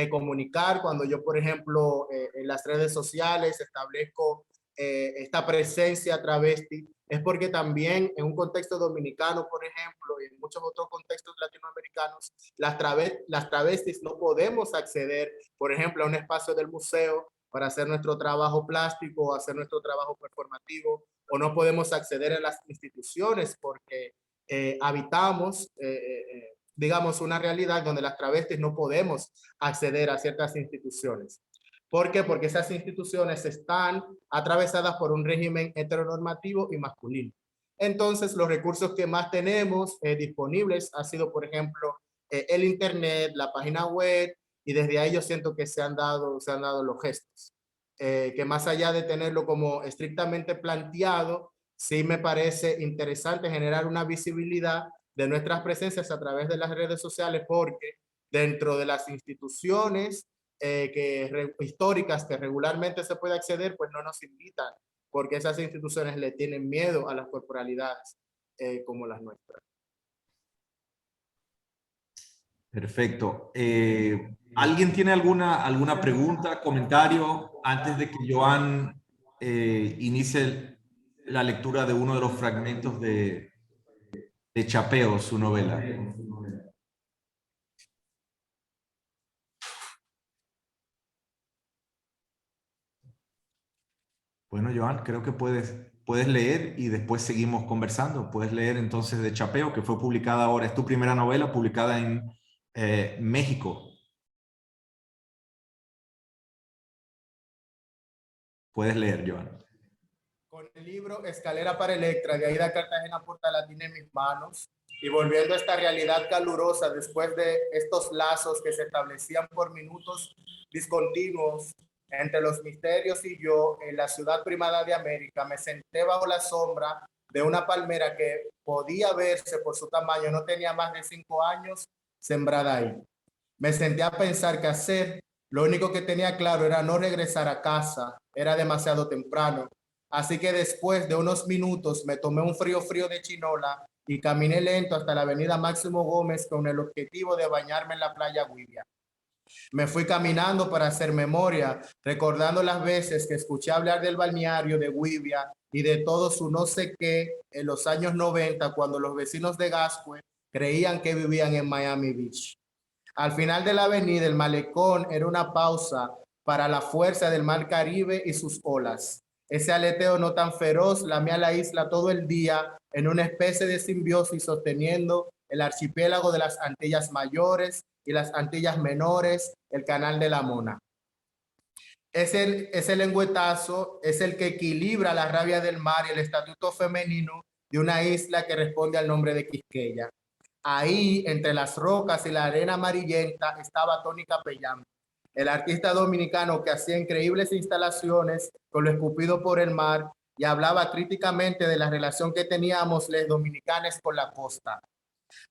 S2: comunicar. Cuando yo, por ejemplo, en las redes sociales establezco esta presencia travesti, es porque también en un contexto dominicano, por ejemplo, y en muchos otros contextos latinoamericanos, las travestis no podemos acceder, por ejemplo, a un espacio del museo para hacer nuestro trabajo plástico, hacer nuestro trabajo performativo, o no podemos acceder a las instituciones porque habitamos, digamos, una realidad donde las travestis no podemos acceder a ciertas instituciones. ¿Por qué? Porque esas instituciones están atravesadas por un régimen heteronormativo y masculino. Entonces, los recursos que más tenemos disponibles ha sido, por ejemplo, el internet, la página web, y desde ahí yo siento que se han dado los gestos. Que más allá de tenerlo como estrictamente planteado, sí me parece interesante generar una visibilidad de nuestras presencias a través de las redes sociales, porque dentro de las instituciones históricas que regularmente se puede acceder, pues no nos invitan, porque esas instituciones le tienen miedo a las corporalidades como las nuestras.
S1: Perfecto. ¿Alguien tiene alguna pregunta, comentario antes de que Joan inicie la lectura de uno de los fragmentos de Chapeo, su novela? Bueno, Joan, creo que puedes leer y después seguimos conversando. Puedes leer entonces de Chapeo, que fue publicada ahora, es tu primera novela publicada en México. Puedes leer, Joan.
S2: Con el libro Escalera para Electra, de Aida Cartagena Portalatina en mis manos, y volviendo a esta realidad calurosa después de estos lazos que se establecían por minutos discontinuos entre los misterios y yo en la ciudad primada de América, me senté bajo la sombra de una palmera que podía verse por su tamaño, no tenía más de 5 años sembrada ahí. Me senté a pensar qué hacer. Lo único que tenía claro era no regresar a casa, era demasiado temprano. Así que después de unos minutos me tomé un frío de chinola y caminé lento hasta la avenida Máximo Gómez con el objetivo de bañarme en la playa Guivia. Me fui caminando para hacer memoria, recordando las veces que escuché hablar del balneario de Guivia y de todo su no sé qué en los años 90, cuando los vecinos de Gascue creían que vivían en Miami Beach. Al final de la avenida, el malecón era una pausa para la fuerza del mar Caribe y sus olas. Ese aleteo no tan feroz lamía la isla todo el día en una especie de simbiosis sosteniendo el archipiélago de las Antillas Mayores y las Antillas Menores, el Canal de la Mona. Ese lengüetazo es el que equilibra la rabia del mar y el estatuto femenino de una isla que responde al nombre de Quisqueya. Ahí, entre las rocas y la arena amarillenta, estaba Tony Capellán, el artista dominicano que hacía increíbles instalaciones con lo escupido por el mar y hablaba críticamente de la relación que teníamos los dominicanos con la costa.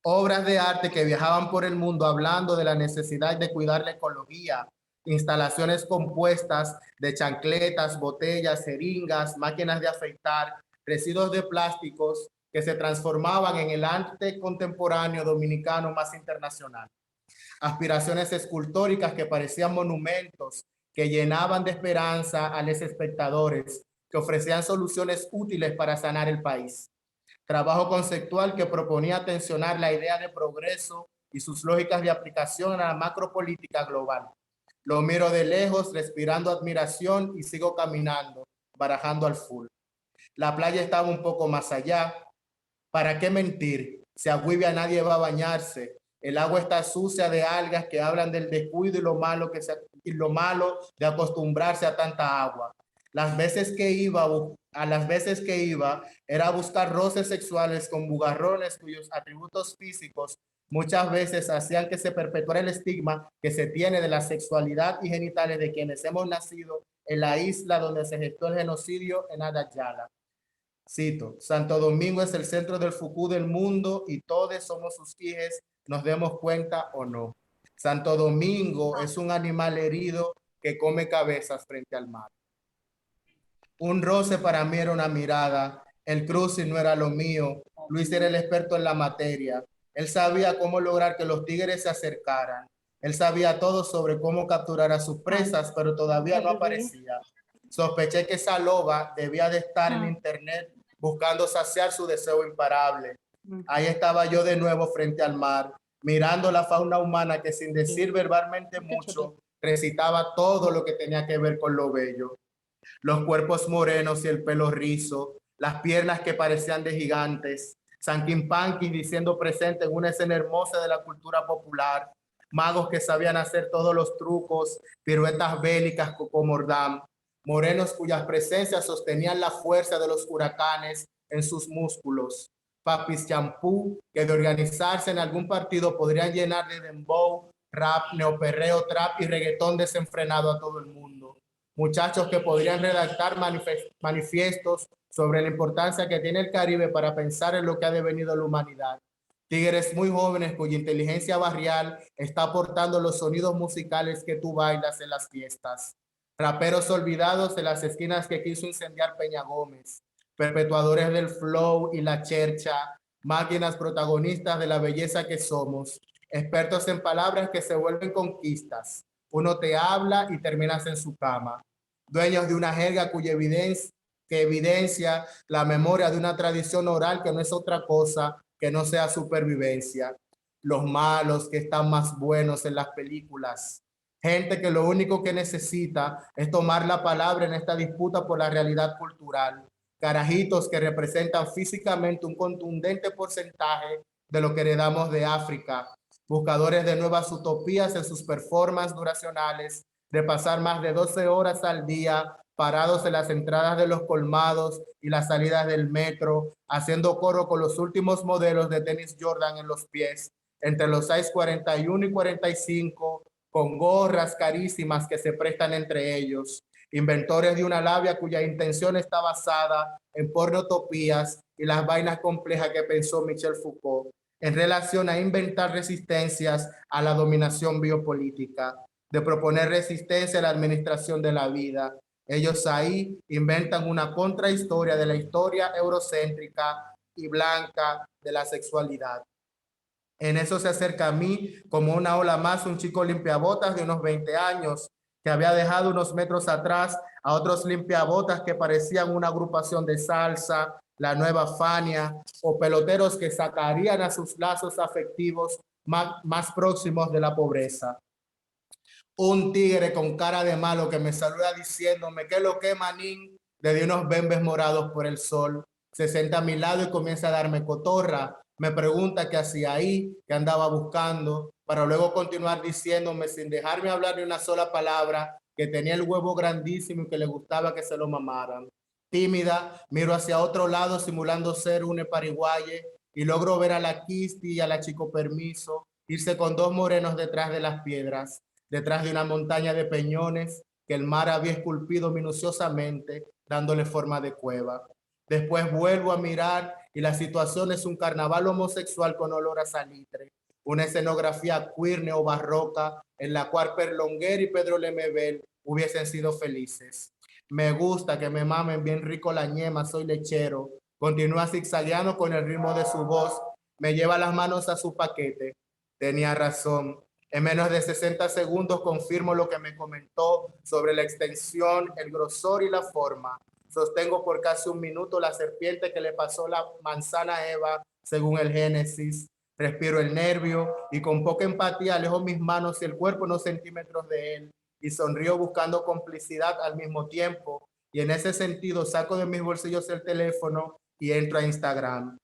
S2: Obras de arte que viajaban por el mundo hablando de la necesidad de cuidar la ecología, instalaciones compuestas de chancletas, botellas, jeringas, máquinas de afeitar, residuos de plásticos que se transformaban en el arte contemporáneo dominicano más internacional. Aspiraciones escultóricas que parecían monumentos, que llenaban de esperanza a los espectadores, que ofrecían soluciones útiles para sanar el país. Trabajo conceptual que proponía tensionar la idea de progreso y sus lógicas de aplicación a la macropolítica global. Lo miro de lejos, respirando admiración y sigo caminando, barajando al full. La playa estaba un poco más allá. ¿Para qué mentir? Si a Guivia nadie va a bañarse. El agua está sucia de algas que hablan del descuido y lo malo de acostumbrarse a tanta agua. Las veces que iba era a buscar roces sexuales con bugarrones cuyos atributos físicos muchas veces hacían que se perpetuara el estigma que se tiene de la sexualidad y genitales de quienes hemos nacido en la isla donde se gestó el genocidio en Adayala. Cito, Santo Domingo es el centro del Fucú del mundo y todos somos sus hijos, nos demos cuenta o no. Santo Domingo es un animal herido que come cabezas frente al mar. Un roce para mí era una mirada, el crucis no era lo mío, Luis era el experto en la materia, él sabía cómo lograr que los tigres se acercaran, él sabía todo sobre cómo capturar a sus presas, pero todavía no aparecía. Sospeché que esa loba debía de estar en internet buscando saciar su deseo imparable. Ahí estaba yo de nuevo frente al mar, mirando la fauna humana que sin decir verbalmente mucho, recitaba todo lo que tenía que ver con lo bello. Los cuerpos morenos y el pelo rizo, las piernas que parecían de gigantes, Sanquimpanqui diciendo presente en una escena hermosa de la cultura popular, magos que sabían hacer todos los trucos, piruetas bélicas como Mordam, morenos cuyas presencias sostenían la fuerza de los huracanes en sus músculos, papis champú que de organizarse en algún partido podrían llenar de dembow, rap, neoperreo, trap y reggaetón desenfrenado a todo el mundo. Muchachos que podrían redactar manifiestos sobre la importancia que tiene el Caribe para pensar en lo que ha devenido la humanidad. Tigres muy jóvenes cuya inteligencia barrial está aportando los sonidos musicales que tú bailas en las fiestas. Raperos olvidados de las esquinas que quiso incendiar Peña Gómez. Perpetuadores del flow y la chercha. Máquinas protagonistas de la belleza que somos. Expertos en palabras que se vuelven conquistas. Uno te habla y terminas en su cama. Dueños de una jerga cuya evidencia la memoria de una tradición oral que no es otra cosa que no sea supervivencia. Los malos que están más buenos en las películas. Gente que lo único que necesita es tomar la palabra en esta disputa por la realidad cultural. Carajitos que representan físicamente un contundente porcentaje de lo que heredamos de África. Buscadores de nuevas utopías en sus performances duracionales, de pasar más de 12 horas al día parados en las entradas de los colmados y las salidas del metro, haciendo coro con los últimos modelos de tenis Jordan en los pies, entre los 6'41" y 45, con gorras carísimas que se prestan entre ellos, inventores de una labia cuya intención está basada en pornotopías y las vainas complejas que pensó Michel Foucault en relación a inventar resistencias a la dominación biopolítica, de proponer resistencia a la administración de la vida. Ellos ahí inventan una contrahistoria de la historia eurocéntrica y blanca de la sexualidad. En eso se acerca a mí como una ola más un chico limpiabotas de unos 20 años que había dejado unos metros atrás a otros limpiabotas que parecían una agrupación de salsa, la nueva Fania o peloteros que sacarían a sus lazos afectivos más próximos de la pobreza. Un tigre con cara de malo que me saluda diciéndome que lo que manín, le di unos bembes morados por el sol, se sienta a mi lado y comienza a darme cotorra, me pregunta qué hacía ahí, qué andaba buscando, para luego continuar diciéndome sin dejarme hablar ni una sola palabra que tenía el huevo grandísimo y que le gustaba que se lo mamaran. Tímida, miro hacia otro lado simulando ser un pariguaye y logro ver a la Kisti y a la Chico Permiso irse con dos morenos detrás de las piedras, detrás de una montaña de peñones que el mar había esculpido minuciosamente, dándole forma de cueva. Después vuelvo a mirar y la situación es un carnaval homosexual con olor a salitre, una escenografía queer neobarroca en la cual Perlonguer y Pedro Lemebel hubiesen sido felices. Me gusta que me mamen bien rico la ñema, soy lechero. Continúa zigzagueando con el ritmo de su voz. Me lleva las manos a su paquete. Tenía razón. En menos de 60 segundos confirmo lo que me comentó sobre la extensión, el grosor y la forma. Sostengo por casi un minuto la serpiente que le pasó la manzana a Eva, según el Génesis. Respiro el nervio y con poca empatía alejo mis manos y el cuerpo unos centímetros de él y sonrío buscando complicidad al mismo tiempo. Y en ese sentido saco de mis bolsillos el teléfono y entro a Instagram.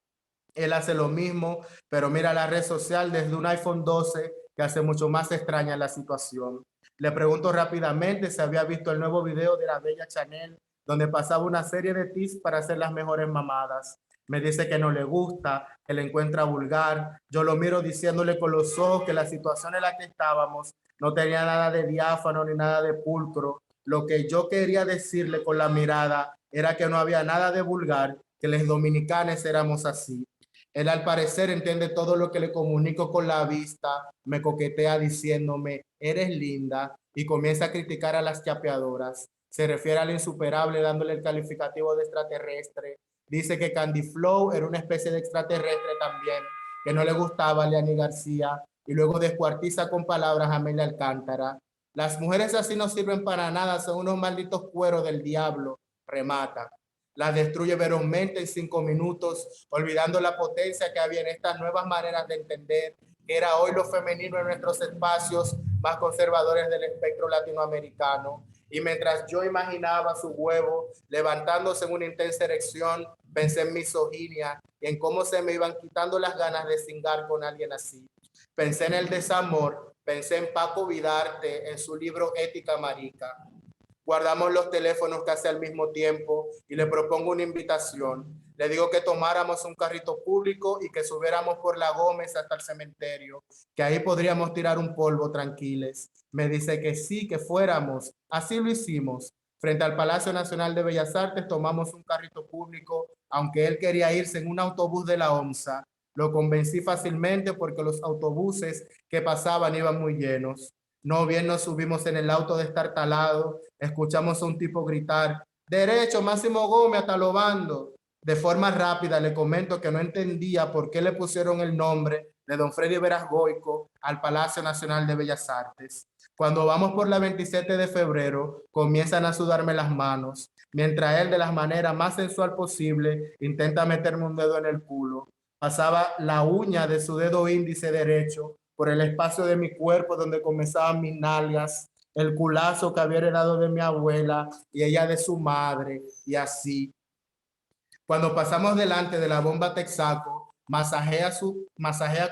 S2: Él hace lo mismo, pero mira la red social desde un iPhone 12 que hace mucho más extraña la situación. Le pregunto rápidamente si había visto el nuevo video de la bella Chanel, donde pasaba una serie de tips para hacer las mejores mamadas. Me dice que no le gusta, que le encuentra vulgar. Yo lo miro diciéndole con los ojos que la situación en la que estábamos no tenía nada de diáfano ni nada de pulcro. Lo que yo quería decirle con la mirada era que no había nada de vulgar, que los dominicanos éramos así. Él al parecer entiende todo lo que le comunico con la vista, me coquetea diciéndome, eres linda, y comienza a criticar a las chapeadoras. Se refiere al insuperable dándole el calificativo de extraterrestre. Dice que Candy Flow era una especie de extraterrestre también, que no le gustaba a Leani García, y luego descuartiza con palabras a Amelia Alcántara. Las mujeres así no sirven para nada, son unos malditos cueros del diablo, remata. La destruye verosmente en 5 minutos, olvidando la potencia que había en estas nuevas maneras de entender que era hoy lo femenino en nuestros espacios más conservadores del espectro latinoamericano. Y mientras yo imaginaba su huevo levantándose en una intensa erección, pensé en misoginia y en cómo se me iban quitando las ganas de cingar con alguien así. Pensé en el desamor, pensé en Paco Vidarte en su libro Ética Marica. Guardamos los teléfonos casi al mismo tiempo y le propongo una invitación. Le digo que tomáramos un carrito público y que subiéramos por la Gómez hasta el cementerio, que ahí podríamos tirar un polvo tranquiles. Me dice que sí, que fuéramos. Así lo hicimos. Frente al Palacio Nacional de Bellas Artes tomamos un carrito público, aunque él quería irse en un autobús de la OMSA. Lo convencí fácilmente porque los autobuses que pasaban iban muy llenos. No bien nos subimos en el auto destartalado, escuchamos a un tipo gritar, derecho, Máximo Gómez, hasta Lobando. De forma rápida le comento que no entendía por qué le pusieron el nombre de don Freddy Veras Goico al Palacio Nacional de Bellas Artes. Cuando vamos por la 27 de febrero, comienzan a sudarme las manos, mientras él de la manera más sensual posible intenta meterme un dedo en el culo. Pasaba la uña de su dedo índice derecho por el espacio de mi cuerpo donde comenzaban mis nalgas, el culazo que había heredado de mi abuela y ella de su madre, y así. Cuando pasamos delante de la bomba Texaco, masajea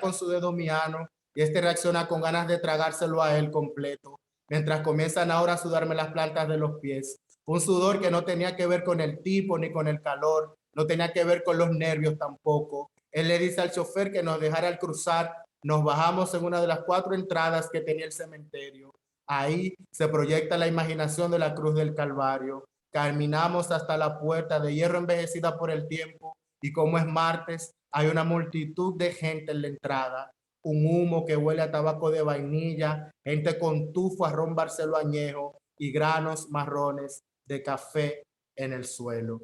S2: con su dedo mi ano y este reacciona con ganas de tragárselo a él completo, mientras comienzan ahora a sudarme las plantas de los pies. Un sudor que no tenía que ver con el tipo ni con el calor, no tenía que ver con los nervios tampoco. Él le dice al chofer que nos dejara al cruzar. Nos bajamos en una de las 4 entradas que tenía el cementerio. Ahí se proyecta la imaginación de la cruz del Calvario. Caminamos hasta la puerta de hierro envejecida por el tiempo y como es martes, hay una multitud de gente en la entrada. Un humo que huele a tabaco de vainilla, gente con tufo a ron Barcelo añejo y granos marrones de café en el suelo.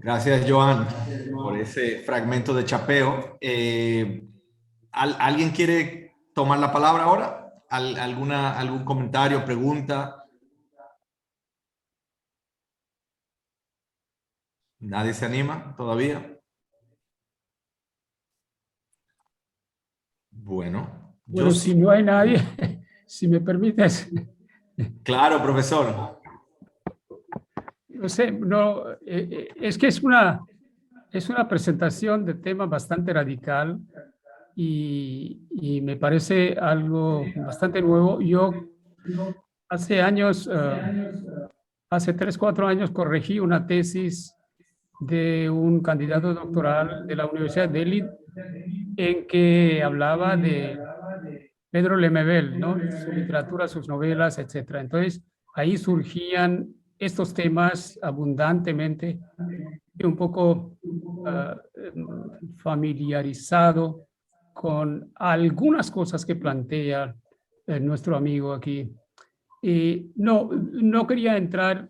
S1: Gracias, Joan, por ese fragmento de chapeo. ¿Alguien quiere tomar la palabra ahora? ¿Algún comentario, pregunta? ¿Nadie se anima todavía? Bueno,
S4: Bueno, si no hay nadie, si me permites.
S1: Claro, profesor.
S4: No sé, no, es que es una presentación de tema bastante radical y me parece algo bastante nuevo. Yo hace años, hace 3, 4 años corregí una tesis de un candidato doctoral de la Universidad de Delhi en que hablaba de Pedro Lemebel, ¿no? Su literatura, sus novelas, etcétera. Entonces, ahí surgían estos temas abundantemente y un poco familiarizado con algunas cosas que plantea nuestro amigo aquí. Y no quería entrar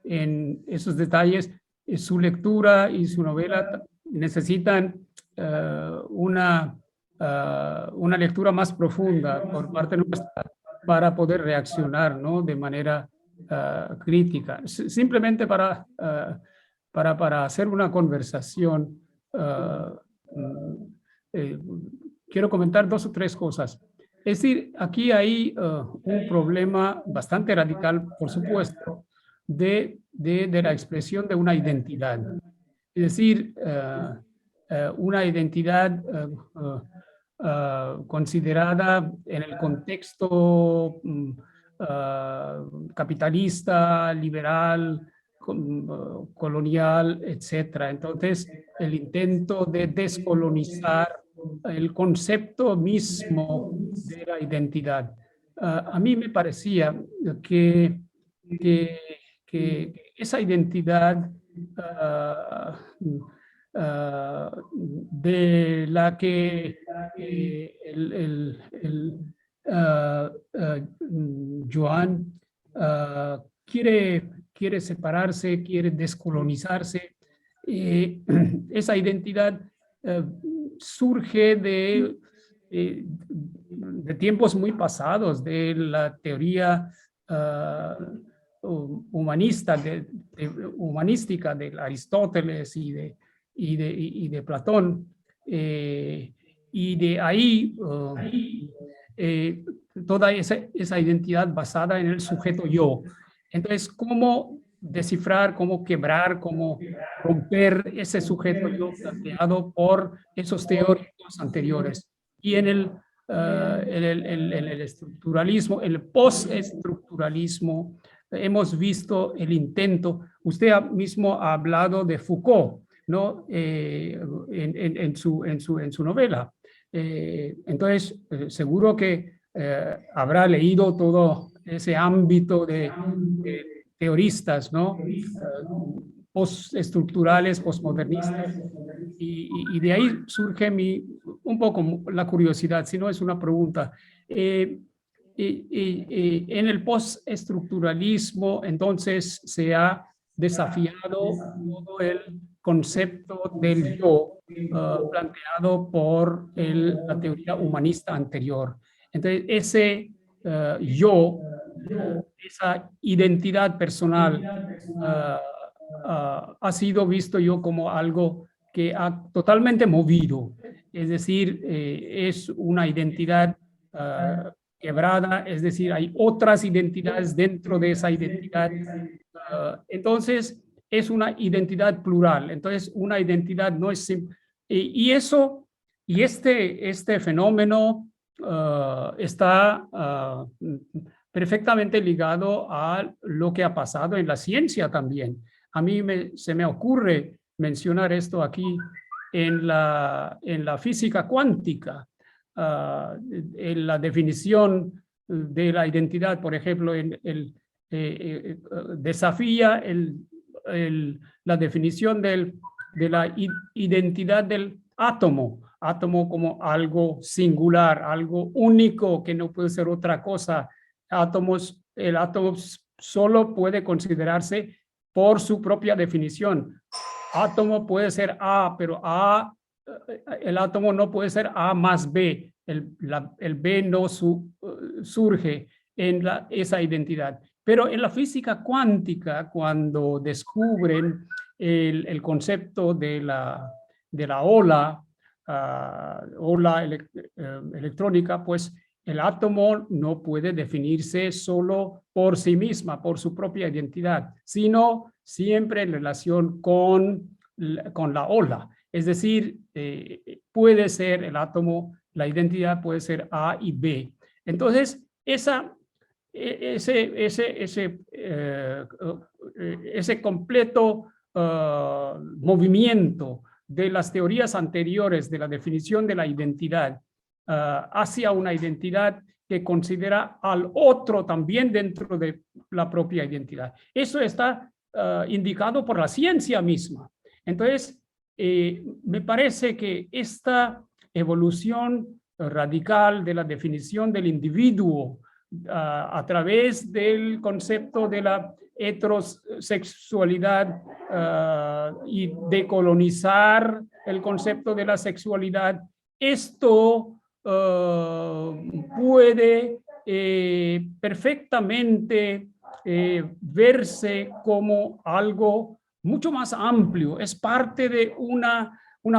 S4: en esos detalles. Su lectura y su novela necesitan una lectura más profunda por parte nuestra. para poder reaccionar, ¿no? De manera crítica. Simplemente para hacer una conversación, quiero comentar 2 o 3 cosas. Es decir, aquí hay un problema bastante radical, por supuesto, de la expresión de una identidad. Es decir, una identidad considerada en el contexto capitalista, liberal, colonial, etcétera. Entonces, el intento de descolonizar el concepto mismo de la identidad. A mí me parecía que esa identidad de la que Joan quiere separarse, quiere descolonizarse. Esa identidad surge de tiempos muy pasados, de la teoría humanística de Aristóteles y de Platón, y de ahí toda esa identidad basada en el sujeto yo. Entonces, ¿cómo descifrar, cómo quebrar, cómo romper ese sujeto yo planteado por esos teóricos anteriores? Y en el estructuralismo, el postestructuralismo, hemos visto el intento. Usted mismo ha hablado de Foucault, ¿no? En su novela. Entonces, seguro que habrá leído todo ese ámbito de teoristas, ¿no? Postestructurales, postmodernistas. Y de ahí surge un poco la curiosidad, si no es una pregunta. En el postestructuralismo, entonces, se ha desafiado todo el concepto del yo planteado por la teoría humanista anterior. Entonces, ese yo, esa identidad personal, ha sido visto yo como algo que ha totalmente movido. Es decir, es una identidad quebrada, es decir, hay otras identidades dentro de esa identidad. Entonces, es una identidad plural. Entonces, una identidad no es simple. Y este fenómeno está perfectamente ligado a lo que ha pasado en la ciencia también. A mí se me ocurre mencionar esto aquí en la física cuántica. En la definición de la identidad, por ejemplo, desafía la definición de la identidad del átomo como algo singular, algo único que no puede ser otra cosa. El átomo solo puede considerarse por su propia definición. Átomo puede ser A, pero el átomo no puede ser A más B. El B no surge en esa identidad. Pero en la física cuántica, cuando descubren el concepto de la ola electrónica, pues el átomo no puede definirse solo por sí misma, por su propia identidad, sino siempre en relación con la ola. Es decir, puede ser el átomo, la identidad puede ser A y B. Entonces, ese completo movimiento de las teorías anteriores de la definición de la identidad hacia una identidad que considera al otro también dentro de la propia identidad. Eso está indicado por la ciencia misma. Entonces, me parece que esta evolución radical de la definición del individuo a través del concepto de la heterosexualidad y decolonizar el concepto de la sexualidad, esto puede perfectamente verse como algo mucho más amplio, es parte de una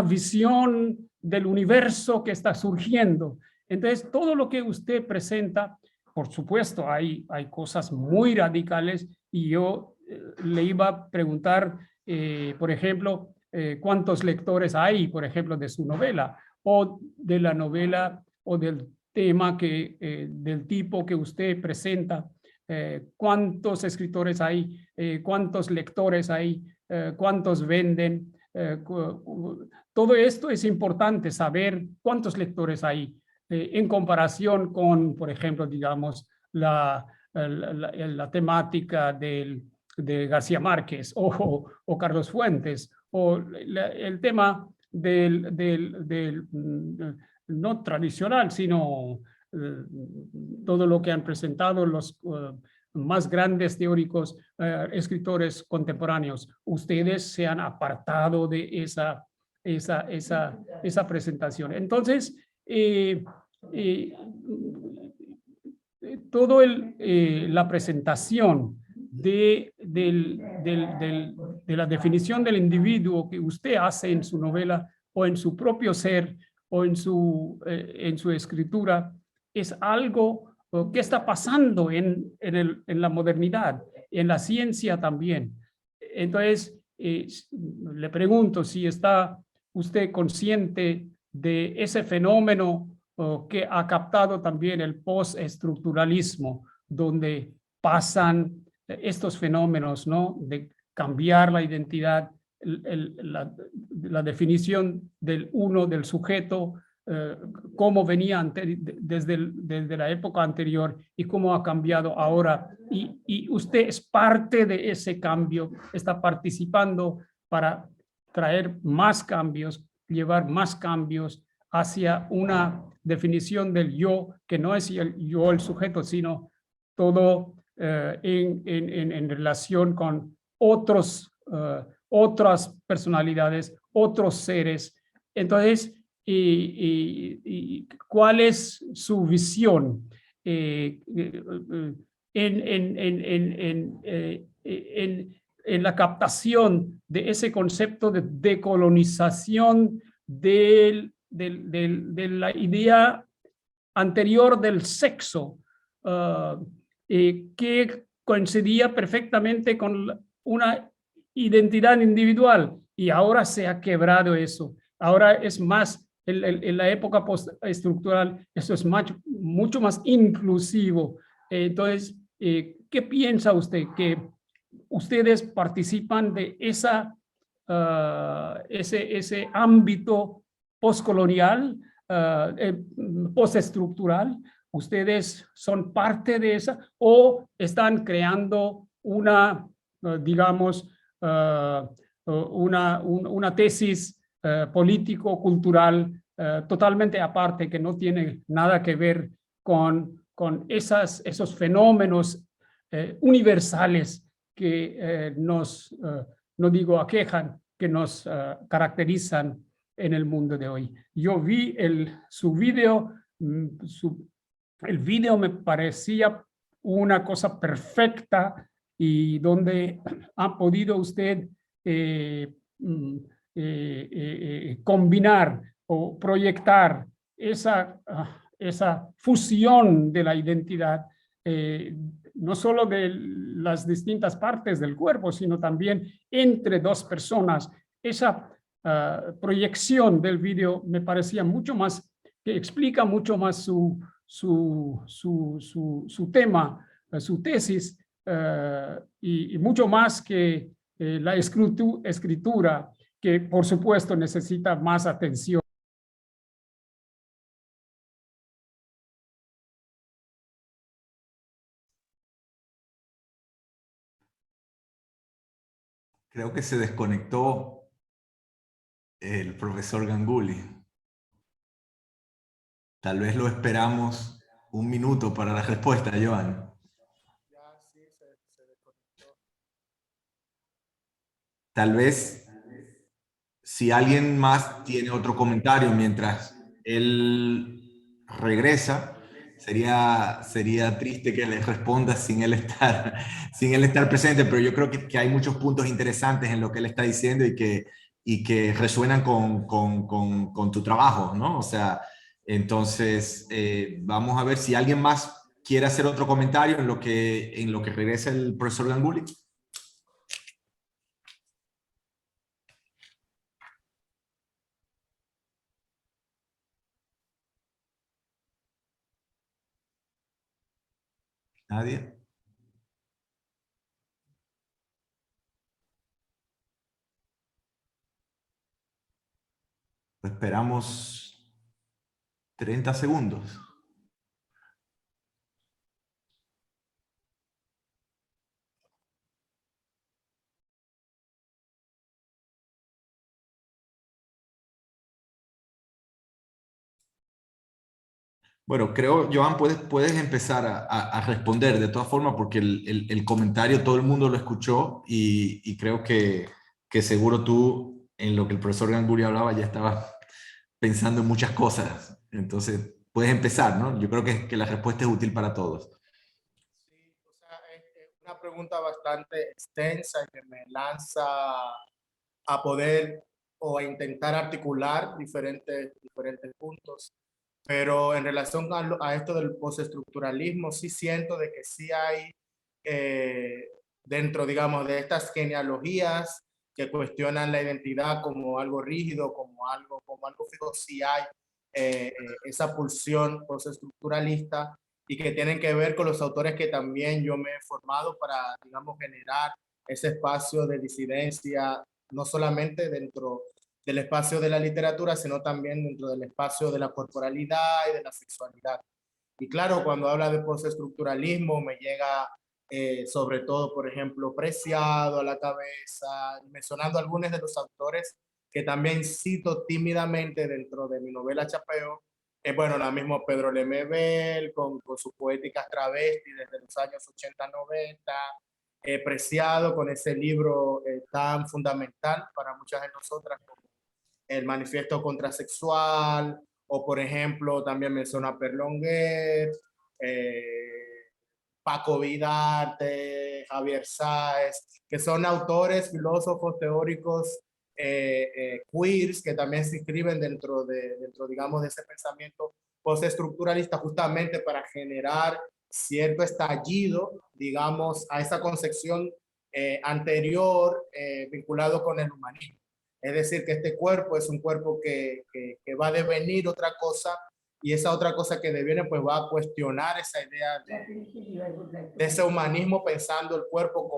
S4: visión del universo que está surgiendo. Entonces, todo lo que usted presenta, por supuesto, hay cosas muy radicales y yo le iba a preguntar, por ejemplo, cuántos lectores hay, por ejemplo, de su novela o de la novela o del tema del tipo que usted presenta, cuántos escritores hay, cuántos lectores hay, cuántos venden. Todo esto es importante saber cuántos lectores hay en comparación con, por ejemplo, digamos, la temática de García Márquez o Carlos Fuentes, o el tema del no tradicional, sino todo lo que han presentado los más grandes teóricos, escritores contemporáneos. Ustedes se han apartado de esa presentación. Entonces, todo la presentación de la definición del individuo que usted hace en su novela o en su propio ser o en su escritura es algo que está pasando en la modernidad, en la ciencia también. Entonces, le pregunto si está usted consciente de ese fenómeno que ha captado también el postestructuralismo, donde pasan estos fenómenos, ¿no? De cambiar la identidad, la definición del uno, del sujeto, cómo venía desde la época anterior y cómo ha cambiado ahora. Y usted es parte de ese cambio, está participando para traer más cambios, llevar más cambios hacia una definición del yo, que no es el yo, el sujeto, sino todo en relación con otras personalidades, otros seres. Entonces, ¿cuál es su visión en la captación de ese concepto de decolonización de la idea anterior del sexo, que coincidía perfectamente con una identidad individual, y ahora se ha quebrado eso? Ahora es más, en la época postestructural, eso es mucho más inclusivo. Entonces, ¿qué piensa usted? ¿Que ustedes participan de ese ámbito postcolonial, postestructural? ¿Ustedes son parte de esa o están creando digamos, una tesis político-cultural totalmente aparte, que no tiene nada que ver con esos fenómenos universales que no digo aquejan, que nos caracterizan en el mundo de hoy? Yo vi su video, el video me parecía una cosa perfecta, y donde ha podido usted combinar o proyectar esa fusión de la identidad, no solo de las distintas partes del cuerpo, sino también entre dos personas. Esa proyección del video me parecía mucho más, que explica mucho más su tema, su tesis, y mucho más que la escritura, que por supuesto necesita más atención.
S1: Creo que se desconectó el profesor Ganguly. Tal vez lo esperamos un minuto para la respuesta, Joan.
S2: Ya, sí, se desconectó.
S1: Tal vez, si alguien más tiene otro comentario mientras él regresa, sería triste que le responda sin él estar, sin él estar presente, pero yo creo que hay muchos puntos interesantes en lo que él está diciendo y que resuenan con tu trabajo, ¿no? O sea, entonces, vamos a ver si alguien más quiere hacer otro comentario en lo que regresa el profesor Ganguly. ¿Nadie? Pues esperamos 30 segundos. Bueno, creo, Joan, puedes empezar a responder de todas formas porque el comentario todo el mundo lo escuchó y creo que seguro tú, en lo que el profesor Ganguly hablaba, ya estabas pensando en muchas cosas. Entonces, puedes empezar, ¿no? Yo creo que la respuesta es útil para todos.
S2: Sí, o sea, es una pregunta bastante extensa y que me lanza a poder o a intentar articular diferentes puntos. Pero en relación a esto del postestructuralismo, sí siento de que sí hay eh, dentro, digamos, de estas genealogías que cuestionan la identidad como algo rígido, como algo fijo, sí hay esa pulsión postestructuralista y que tienen que ver con los autores que también yo me he formado para, digamos, generar ese espacio de disidencia, no solamente dentro del espacio de la literatura, sino también dentro del espacio de la corporalidad y de la sexualidad. Y claro, cuando habla de postestructuralismo me llega sobre todo, por ejemplo, Preciado a la cabeza, mencionando algunos de los autores que también cito tímidamente dentro de mi novela Chapeo. Bueno, la misma Pedro Lemebel con sus poéticas travesti desde los años 80-90, Preciado con ese libro tan fundamental para muchas de nosotras como el manifiesto contrasexual, o por ejemplo, también menciona Perlonguet, Paco Vidarte, Javier Sáez, que son autores, filósofos, teóricos, queers, que también se inscriben dentro, digamos, de ese pensamiento postestructuralista, justamente para generar cierto estallido, digamos, a esa concepción anterior vinculado con el humanismo. Es decir, que este cuerpo es un cuerpo que va a devenir otra cosa y esa otra cosa que deviene pues va a cuestionar esa idea de ese humanismo pensando el cuerpo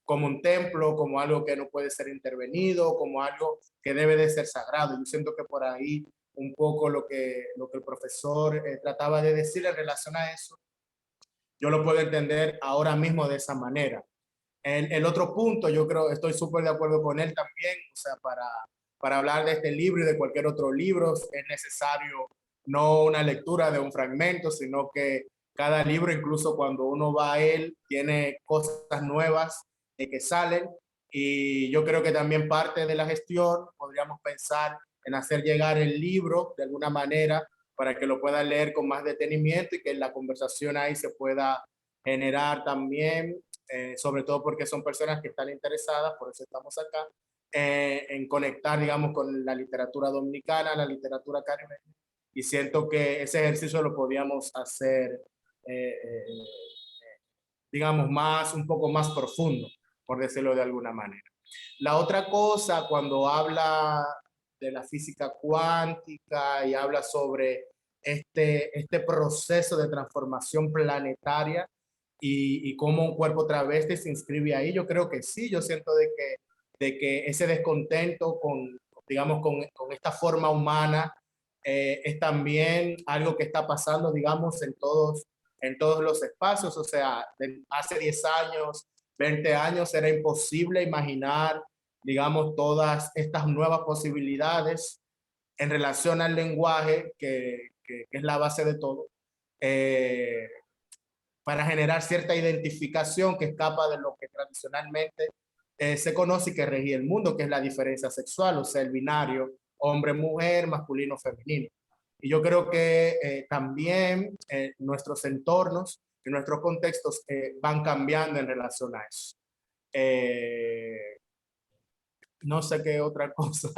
S2: como un templo, como algo que no puede ser intervenido, como algo que debe de ser sagrado. Yo siento que por ahí un poco lo que el profesor trataba de decir en relación a eso, yo lo puedo entender ahora mismo de esa manera. El otro punto, yo creo, estoy súper de acuerdo con él también, o sea, para hablar de este libro y de cualquier otro libro es necesario no una lectura de un fragmento, sino que cada libro, incluso cuando uno va a él, tiene cosas nuevas que salen y yo creo que también parte de la gestión podríamos pensar en hacer llegar el libro de alguna manera para que lo puedan leer con más detenimiento y que en la conversación ahí se pueda generar también sobre todo porque son personas que están interesadas, por eso estamos acá, en conectar, digamos, con la literatura dominicana, la literatura caribeña, y siento que ese ejercicio lo podíamos hacer, eh, eh, digamos, un poco más profundo, por decirlo de alguna manera. La otra cosa, cuando habla de la física cuántica y habla sobre este proceso de transformación planetaria, y cómo un cuerpo travesti se inscribe ahí, yo creo que sí, yo siento de que ese descontento con, digamos, con esta forma humana es también algo que está pasando, digamos, en todos los espacios, o sea, hace 10 años, 20 años era imposible imaginar, digamos, todas estas nuevas posibilidades en relación al lenguaje, que es la base de todo. Eh, para generar cierta identificación que escapa de lo que tradicionalmente se conoce y que regía el mundo, que es la diferencia sexual, o sea, el binario hombre-mujer, masculino-femenino. Y yo creo que también nuestros entornos y nuestros contextos van cambiando en relación a eso. No sé qué otra cosa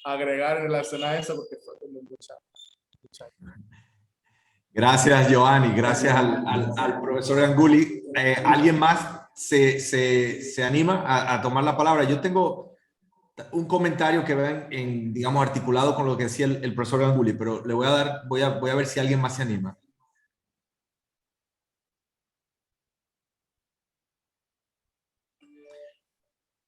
S2: agregar en relación a eso, porque fue como mucha.
S1: Gracias, Giovanni. Gracias al profesor Ganguly. ¿Alguien más se anima a tomar la palabra? Yo tengo un comentario que va digamos, articulado con lo que decía el profesor Ganguly, pero le voy a dar, voy a ver si alguien más se anima.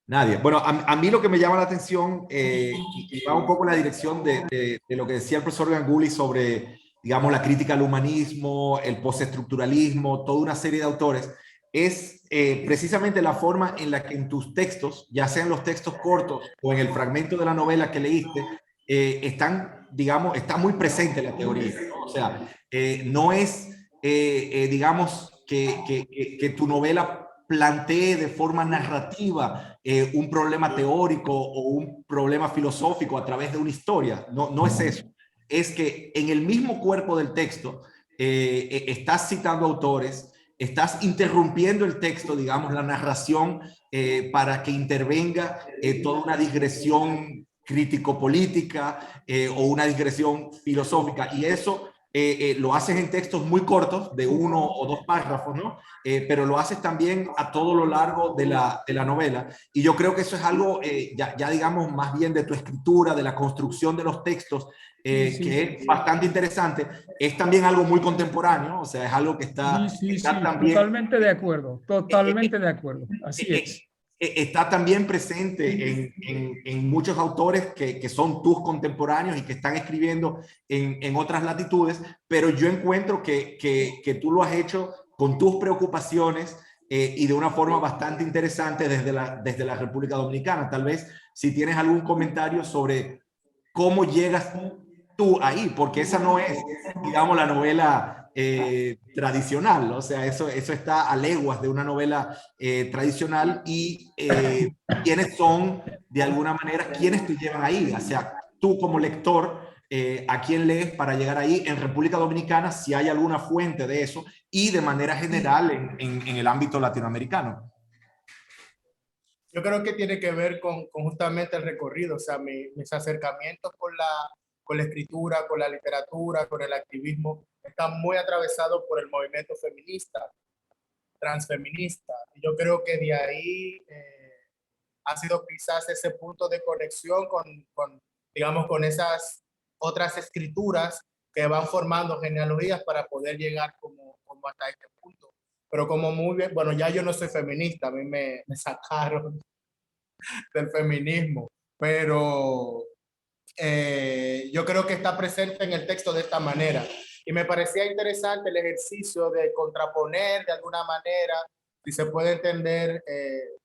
S1: Nadie. Bueno, a mí lo que me llama la atención y va un poco en la dirección de lo que decía el profesor Ganguly sobre, digamos, la crítica al humanismo, el postestructuralismo, toda una serie de autores, es precisamente la forma en la que en tus textos, ya sean los textos cortos o en el fragmento de la novela que leíste, están, digamos, está muy presente la teoría, ¿no? O sea, no es, digamos, que tu novela plantee de forma narrativa un problema teórico o un problema filosófico a través de una historia. No, no es eso. Es que en el mismo cuerpo del texto estás citando autores, estás interrumpiendo el texto, digamos, la narración, para que intervenga toda una digresión crítico-política o una digresión filosófica. Y eso lo haces en textos muy cortos, de 1 o 2 párrafos, ¿no? Pero lo haces también a todo lo largo de la novela. Y yo creo que eso es algo, ya digamos, más bien de tu escritura, de la construcción de los textos, que es bastante interesante. Es también algo muy contemporáneo, o sea, es algo que está también...
S4: Totalmente de acuerdo, totalmente de acuerdo. Así es.
S1: Está también presente en muchos autores que son tus contemporáneos y que están escribiendo en otras latitudes, pero yo encuentro que tú lo has hecho con tus preocupaciones y de una forma bastante interesante desde la República Dominicana. Tal vez si tienes algún comentario sobre cómo llegas tú ahí, porque esa no es, digamos, la novela tradicional, o sea, eso está a leguas de una novela tradicional y quiénes son, de alguna manera, quienes te llevan ahí, o sea, tú como lector, a quién lees para llegar ahí en República Dominicana, si hay alguna fuente de eso, y de manera general en el ámbito latinoamericano.
S2: Yo creo que tiene que ver con justamente el recorrido, o sea, mis acercamientos con la escritura, con la literatura, con el activismo, están muy atravesados por el movimiento feminista, transfeminista. Y yo creo que de ahí ha sido quizás ese punto de conexión digamos, con esas otras escrituras que van formando genealogías para poder llegar como hasta este punto. Pero como muy bien, bueno, ya yo no soy feminista, a mí me sacaron del feminismo, pero yo creo que está presente en el texto de esta manera. Y me parecía interesante el ejercicio de contraponer de alguna manera, si se puede entender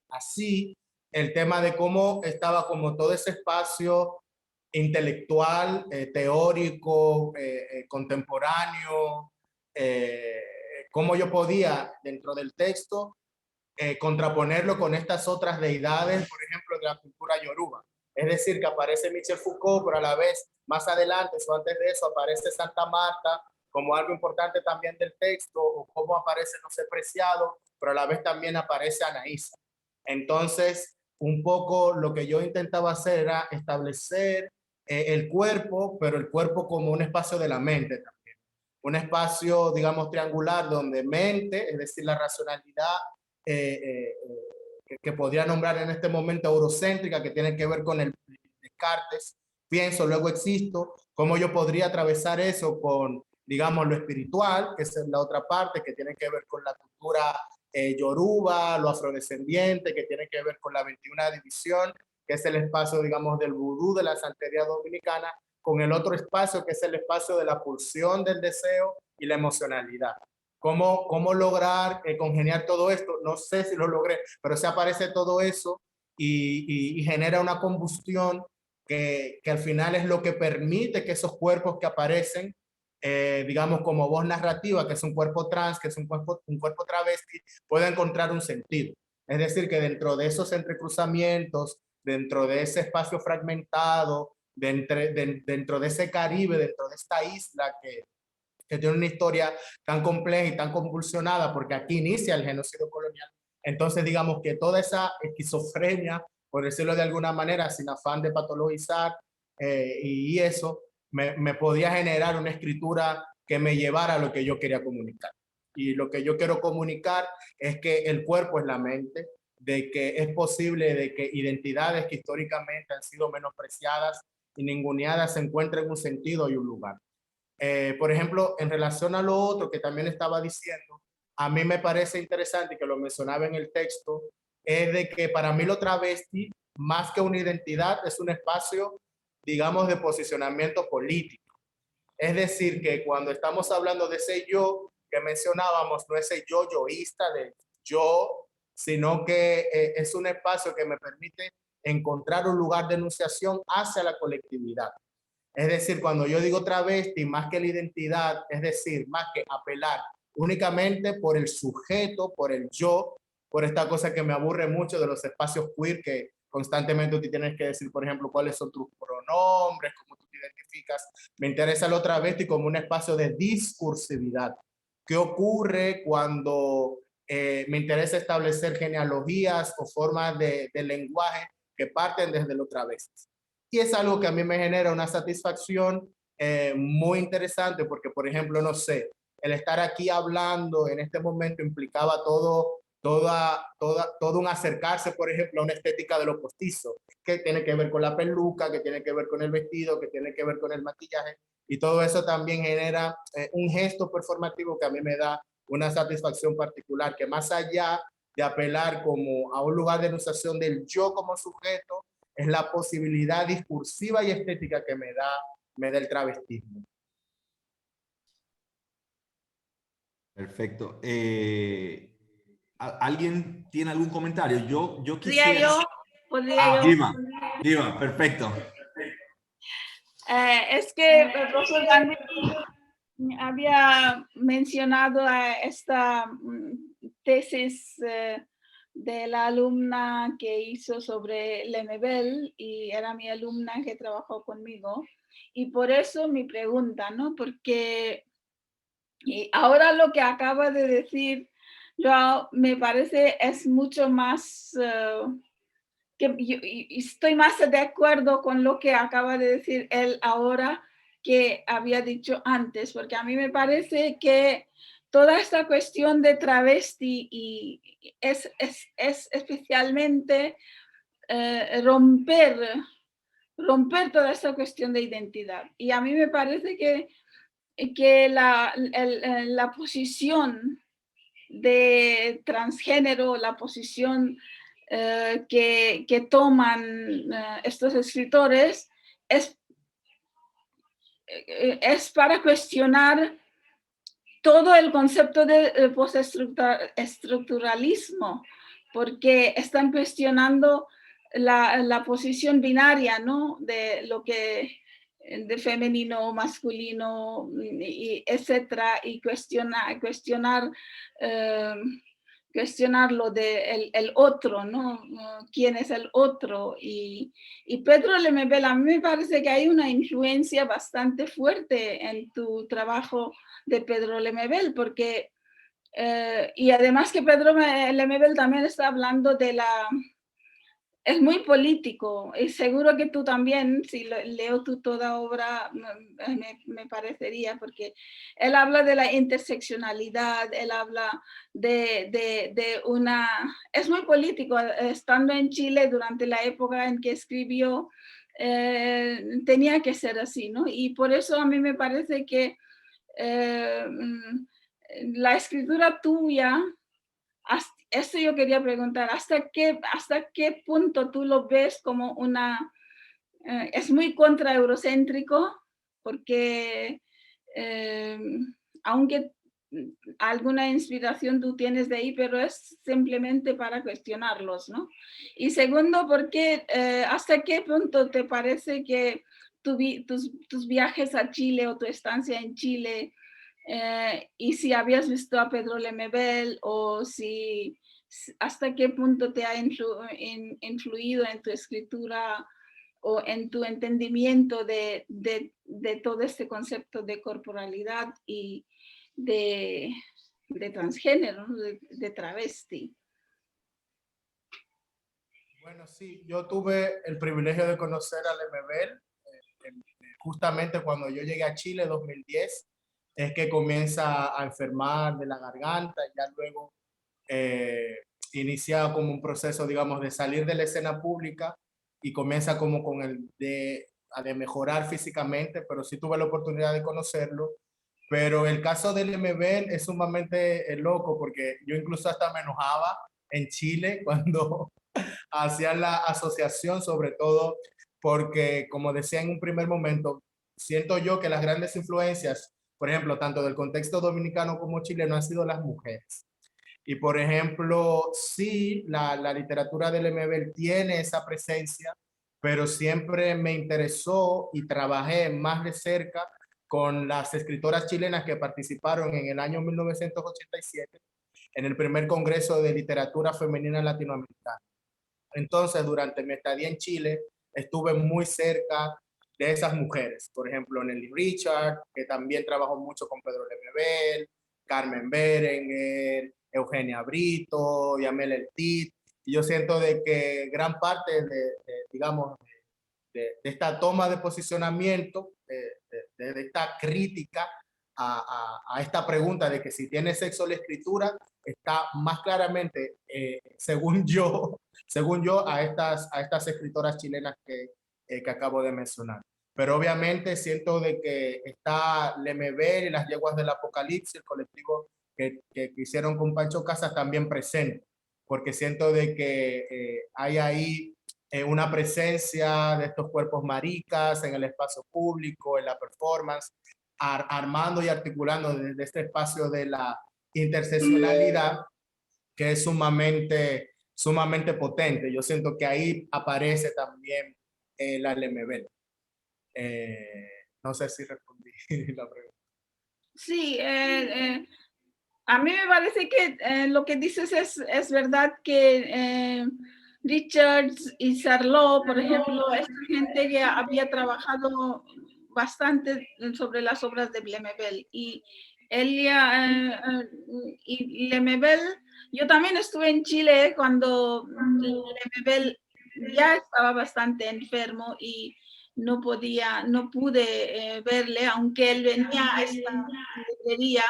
S2: así, el tema de cómo estaba como todo ese espacio intelectual, teórico, contemporáneo, cómo yo podía dentro del texto contraponerlo con estas otras deidades, por ejemplo, de la cultura yoruba. Es decir, que aparece Michel Foucault, pero a la vez, más adelante o antes de eso, aparece Santa Marta como algo importante también del texto, o cómo aparece No sé Preciado, pero a la vez también aparece Anaísa. Entonces, un poco lo que yo intentaba hacer era establecer el cuerpo, pero el cuerpo como un espacio de la mente también. Un espacio, digamos, triangular donde mente, es decir, la racionalidad, que podría nombrar en este momento eurocéntrica, que tiene que ver con el Descartes, pienso, luego existo, cómo yo podría atravesar eso con, digamos, lo espiritual, que es la otra parte, que tiene que ver con la cultura yoruba, lo afrodescendiente, que tiene que ver con la 21 división, que es el espacio, digamos, del vudú, de la santería dominicana, con el otro espacio, que es el espacio de la pulsión del deseo y la emocionalidad. ¿Cómo lograr congeniar todo esto? No sé si lo logré, pero se aparece todo eso y genera una combustión que al final es lo que permite que esos cuerpos que aparecen, digamos, como voz narrativa, que es un cuerpo trans, que es un cuerpo travesti, pueda encontrar un sentido. Es decir, que dentro de esos entrecruzamientos, dentro de ese espacio fragmentado, dentro de ese Caribe, dentro de esta isla que tiene una historia tan compleja y tan convulsionada, porque aquí inicia el genocidio colonial. Entonces, digamos que toda esa esquizofrenia, por decirlo de alguna manera, sin afán de patologizar, y eso, me podía generar una escritura que me llevara a lo que yo quería comunicar. Y lo que yo quiero comunicar es que el cuerpo es la mente, de que es posible de que identidades que históricamente han sido menospreciadas y ninguneadas se encuentren un sentido y un lugar. Por ejemplo, en relación a lo otro que también estaba diciendo, a mí me parece interesante y que lo mencionaba en el texto, es de que para mí lo travesti, más que una identidad, es un espacio, digamos, de posicionamiento político. Es decir, que cuando estamos hablando de ese yo que mencionábamos, no es el yo yoísta de yo, sino que es un espacio que me permite encontrar un lugar de enunciación hacia la colectividad. Es decir, cuando yo digo travesti, más que la identidad, es decir, más que apelar únicamente por el sujeto, por el yo, por esta cosa que me aburre mucho de los espacios queer, que constantemente tú tienes que decir, por ejemplo, cuáles son tus pronombres, cómo tú te identificas. Me interesa lo travesti como un espacio de discursividad. ¿Qué ocurre cuando me interesa establecer genealogías o formas de lenguaje que parten desde lo travesti? Y es algo que a mí me genera una satisfacción muy interesante porque, por ejemplo, no sé, el estar aquí hablando en este momento implicaba todo un acercarse, por ejemplo, a una estética de lo postizo, que tiene que ver con la peluca, que tiene que ver con el vestido, que tiene que ver con el maquillaje, y todo eso también genera un gesto performativo que a mí me da una satisfacción particular, que más allá de apelar como a un lugar de enunciación del yo como sujeto, es la posibilidad discursiva y estética que me da el travestismo.
S1: Perfecto. ¿Alguien tiene algún comentario? Yo
S5: ¿Podría
S1: quisiera...
S5: yo? ¿Podría yo?
S1: Diva, perfecto.
S5: Es que el profesor también había mencionado a esta tesis de la alumna que hizo sobre Lemebel y era mi alumna que trabajó conmigo. Y por eso mi pregunta, ¿no? Porque y ahora lo que acaba de decir Joao me parece es mucho más... que yo estoy más de acuerdo con lo que acaba de decir él ahora que había dicho antes, porque a mí me parece que toda esta cuestión de travesti y es especialmente romper toda esta cuestión de identidad. Y a mí me parece que la posición de transgénero, la posición que toman estos escritores es para cuestionar todo el concepto de postestructuralismo, porque están cuestionando la posición binaria, ¿no? De lo que de femenino, masculino, y etcétera, y cuestionar lo de el otro, ¿no? ¿Quién es el otro? Y Pedro Lemebel, a mí me parece que hay una influencia bastante fuerte en tu trabajo de Pedro Lemebel, porque, y además que Pedro Lemebel también está hablando de es muy político, y seguro que tú también, si leo tu toda obra, me parecería, porque él habla de la interseccionalidad, él habla de una... Es muy político, estando en Chile durante la época en que escribió, tenía que ser así, ¿no? Y por eso a mí me parece que la escritura tuya... Esto yo quería preguntar, ¿hasta qué punto tú lo ves como una... es muy contraeurocéntrico, porque aunque alguna inspiración tú tienes de ahí, pero es simplemente para cuestionarlos, ¿no? Y segundo, porque ¿hasta qué punto te parece que tus viajes a Chile o tu estancia en Chile... y si habías visto a Pedro Lemebel o hasta qué punto te ha influido en tu escritura o en tu entendimiento de todo este concepto de corporalidad y de transgénero, ¿no? de travesti.
S2: Bueno, sí, yo tuve el privilegio de conocer a Lemebel justamente cuando yo llegué a Chile en 2010, es que comienza a enfermar de la garganta y ya luego inicia como un proceso, digamos, de salir de la escena pública y comienza como con el de mejorar físicamente, pero sí tuve la oportunidad de conocerlo. Pero el caso del Lemebel es sumamente loco porque yo incluso hasta me enojaba en Chile cuando hacían la asociación, sobre todo porque, como decía en un primer momento, siento yo que las grandes influencias, por ejemplo, tanto del contexto dominicano como chileno, han sido las mujeres. Y, por ejemplo, sí, la literatura del Lemebel tiene esa presencia, pero siempre me interesó y trabajé más de cerca con las escritoras chilenas que participaron en el año 1987 en el primer Congreso de Literatura Femenina Latinoamericana. Entonces, durante mi estadía en Chile, estuve muy cerca de esas mujeres. Por ejemplo, Nelly Richard, que también trabajó mucho con Pedro Lemebel, Carmen Berenguer, Eugenia Brito, Yamel Eltit. Y yo siento de que gran parte digamos, de esta toma de posicionamiento, de esta crítica a esta pregunta de que si tiene sexo la escritura, está más claramente, según yo, a estas escritoras chilenas que acabo de mencionar. Pero obviamente siento de que está Lemebel y las Yeguas del Apocalipsis, el colectivo que hicieron con Pancho Casas, también presente, porque siento de que hay ahí una presencia de estos cuerpos maricas en el espacio público, en la performance, armando y articulando desde este espacio de la interseccionalidad que es sumamente potente. Yo siento que ahí aparece también la Lemebel. No sé si respondí la pregunta.
S5: Sí, a mí me parece que lo que dices es verdad que Richards y Sarlo, por ejemplo, esta gente que había trabajado bastante sobre las obras de Lemebel y y Lemebel, yo también estuve en Chile cuando Lemebel ya estaba bastante enfermo y no pude verle, aunque él venía a esta librería.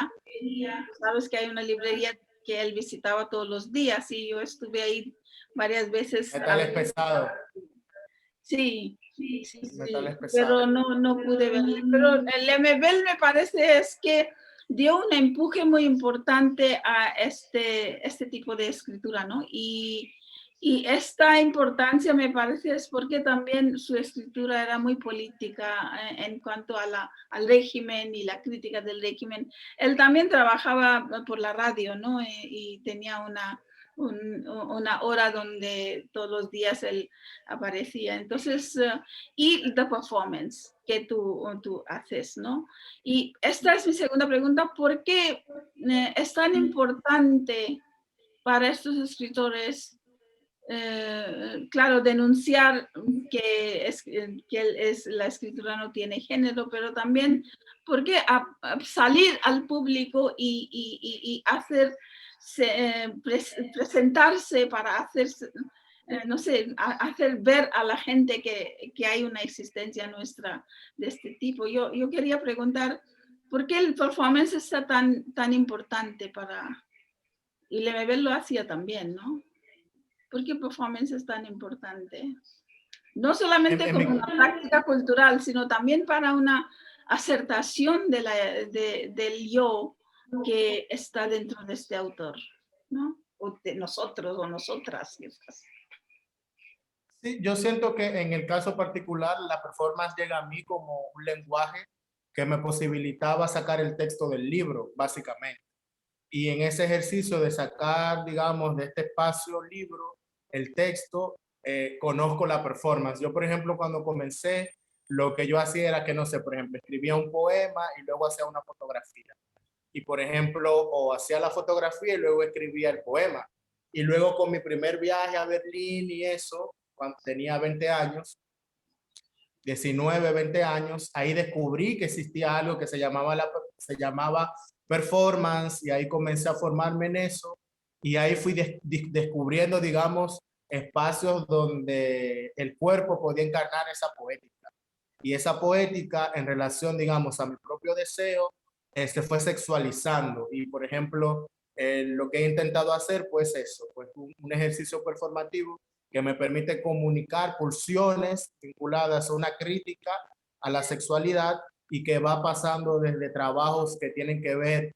S5: Sabes que hay una librería que él visitaba todos los días y yo estuve ahí varias veces.
S2: Metales pesados.
S5: Sí,
S2: Metales
S5: pero
S2: pesados.
S5: no pude verle. Pero el Lemebel me parece es que dio un empuje muy importante a este tipo de escritura, ¿no? Y esta importancia me parece es porque también su escritura era muy política en cuanto a al régimen y la crítica del régimen. Él también trabajaba por la radio, ¿no? Y tenía una hora donde todos los días él aparecía. Entonces, y the performance que tú haces, ¿no? Y esta es mi segunda pregunta, ¿por qué es tan importante para estos escritores, claro, denunciar que la escritura no tiene género, pero también por qué salir al público y presentarse para hacerse, no sé, hacer ver a la gente que hay una existencia nuestra de este tipo? Yo quería preguntar, ¿por qué el performance está tan importante para... Y Lemebel lo hacía también, ¿no? ¿Por qué performance es tan importante? No solamente como una práctica cultural, sino también para una acertación del yo que está dentro de este autor, ¿no? O de nosotros o nosotras.
S2: Sí, yo siento que en el caso particular la performance llega a mí como un lenguaje que me posibilitaba sacar el texto del libro, básicamente. Y en ese ejercicio de sacar, digamos, de este espacio libro, el texto, conozco la performance. Yo, por ejemplo, cuando comencé, lo que yo hacía era que, no sé, por ejemplo, escribía un poema y luego hacía una fotografía. Y, por ejemplo, o hacía la fotografía y luego escribía el poema. Y luego con mi primer viaje a Berlín y eso, cuando tenía 20 años, 19, 20 años, ahí descubrí que existía algo que se llamaba performance, y ahí comencé a formarme en eso, y ahí fui descubriendo, digamos, espacios donde el cuerpo podía encarnar esa poética. Y esa poética en relación, digamos, a mi propio deseo, se fue sexualizando. Y, por ejemplo, lo que he intentado hacer, pues eso, pues un ejercicio performativo que me permite comunicar pulsiones vinculadas a una crítica a la sexualidad, y que va pasando desde trabajos que tienen que ver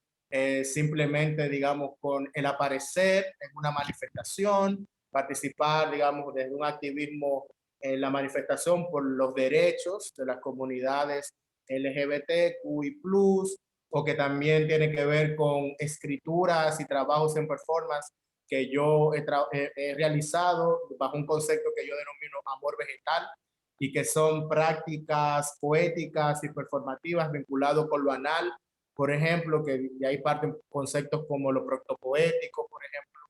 S2: simplemente, digamos, con el aparecer en una manifestación, participar, digamos, desde un activismo en la manifestación por los derechos de las comunidades LGBTQI+, o que también tiene que ver con escrituras y trabajos en performance que yo he realizado bajo un concepto que yo denomino amor vegetal, y que son prácticas poéticas y performativas vinculadas con lo anal, por ejemplo, que de ahí parten conceptos como lo proctopoético, por ejemplo.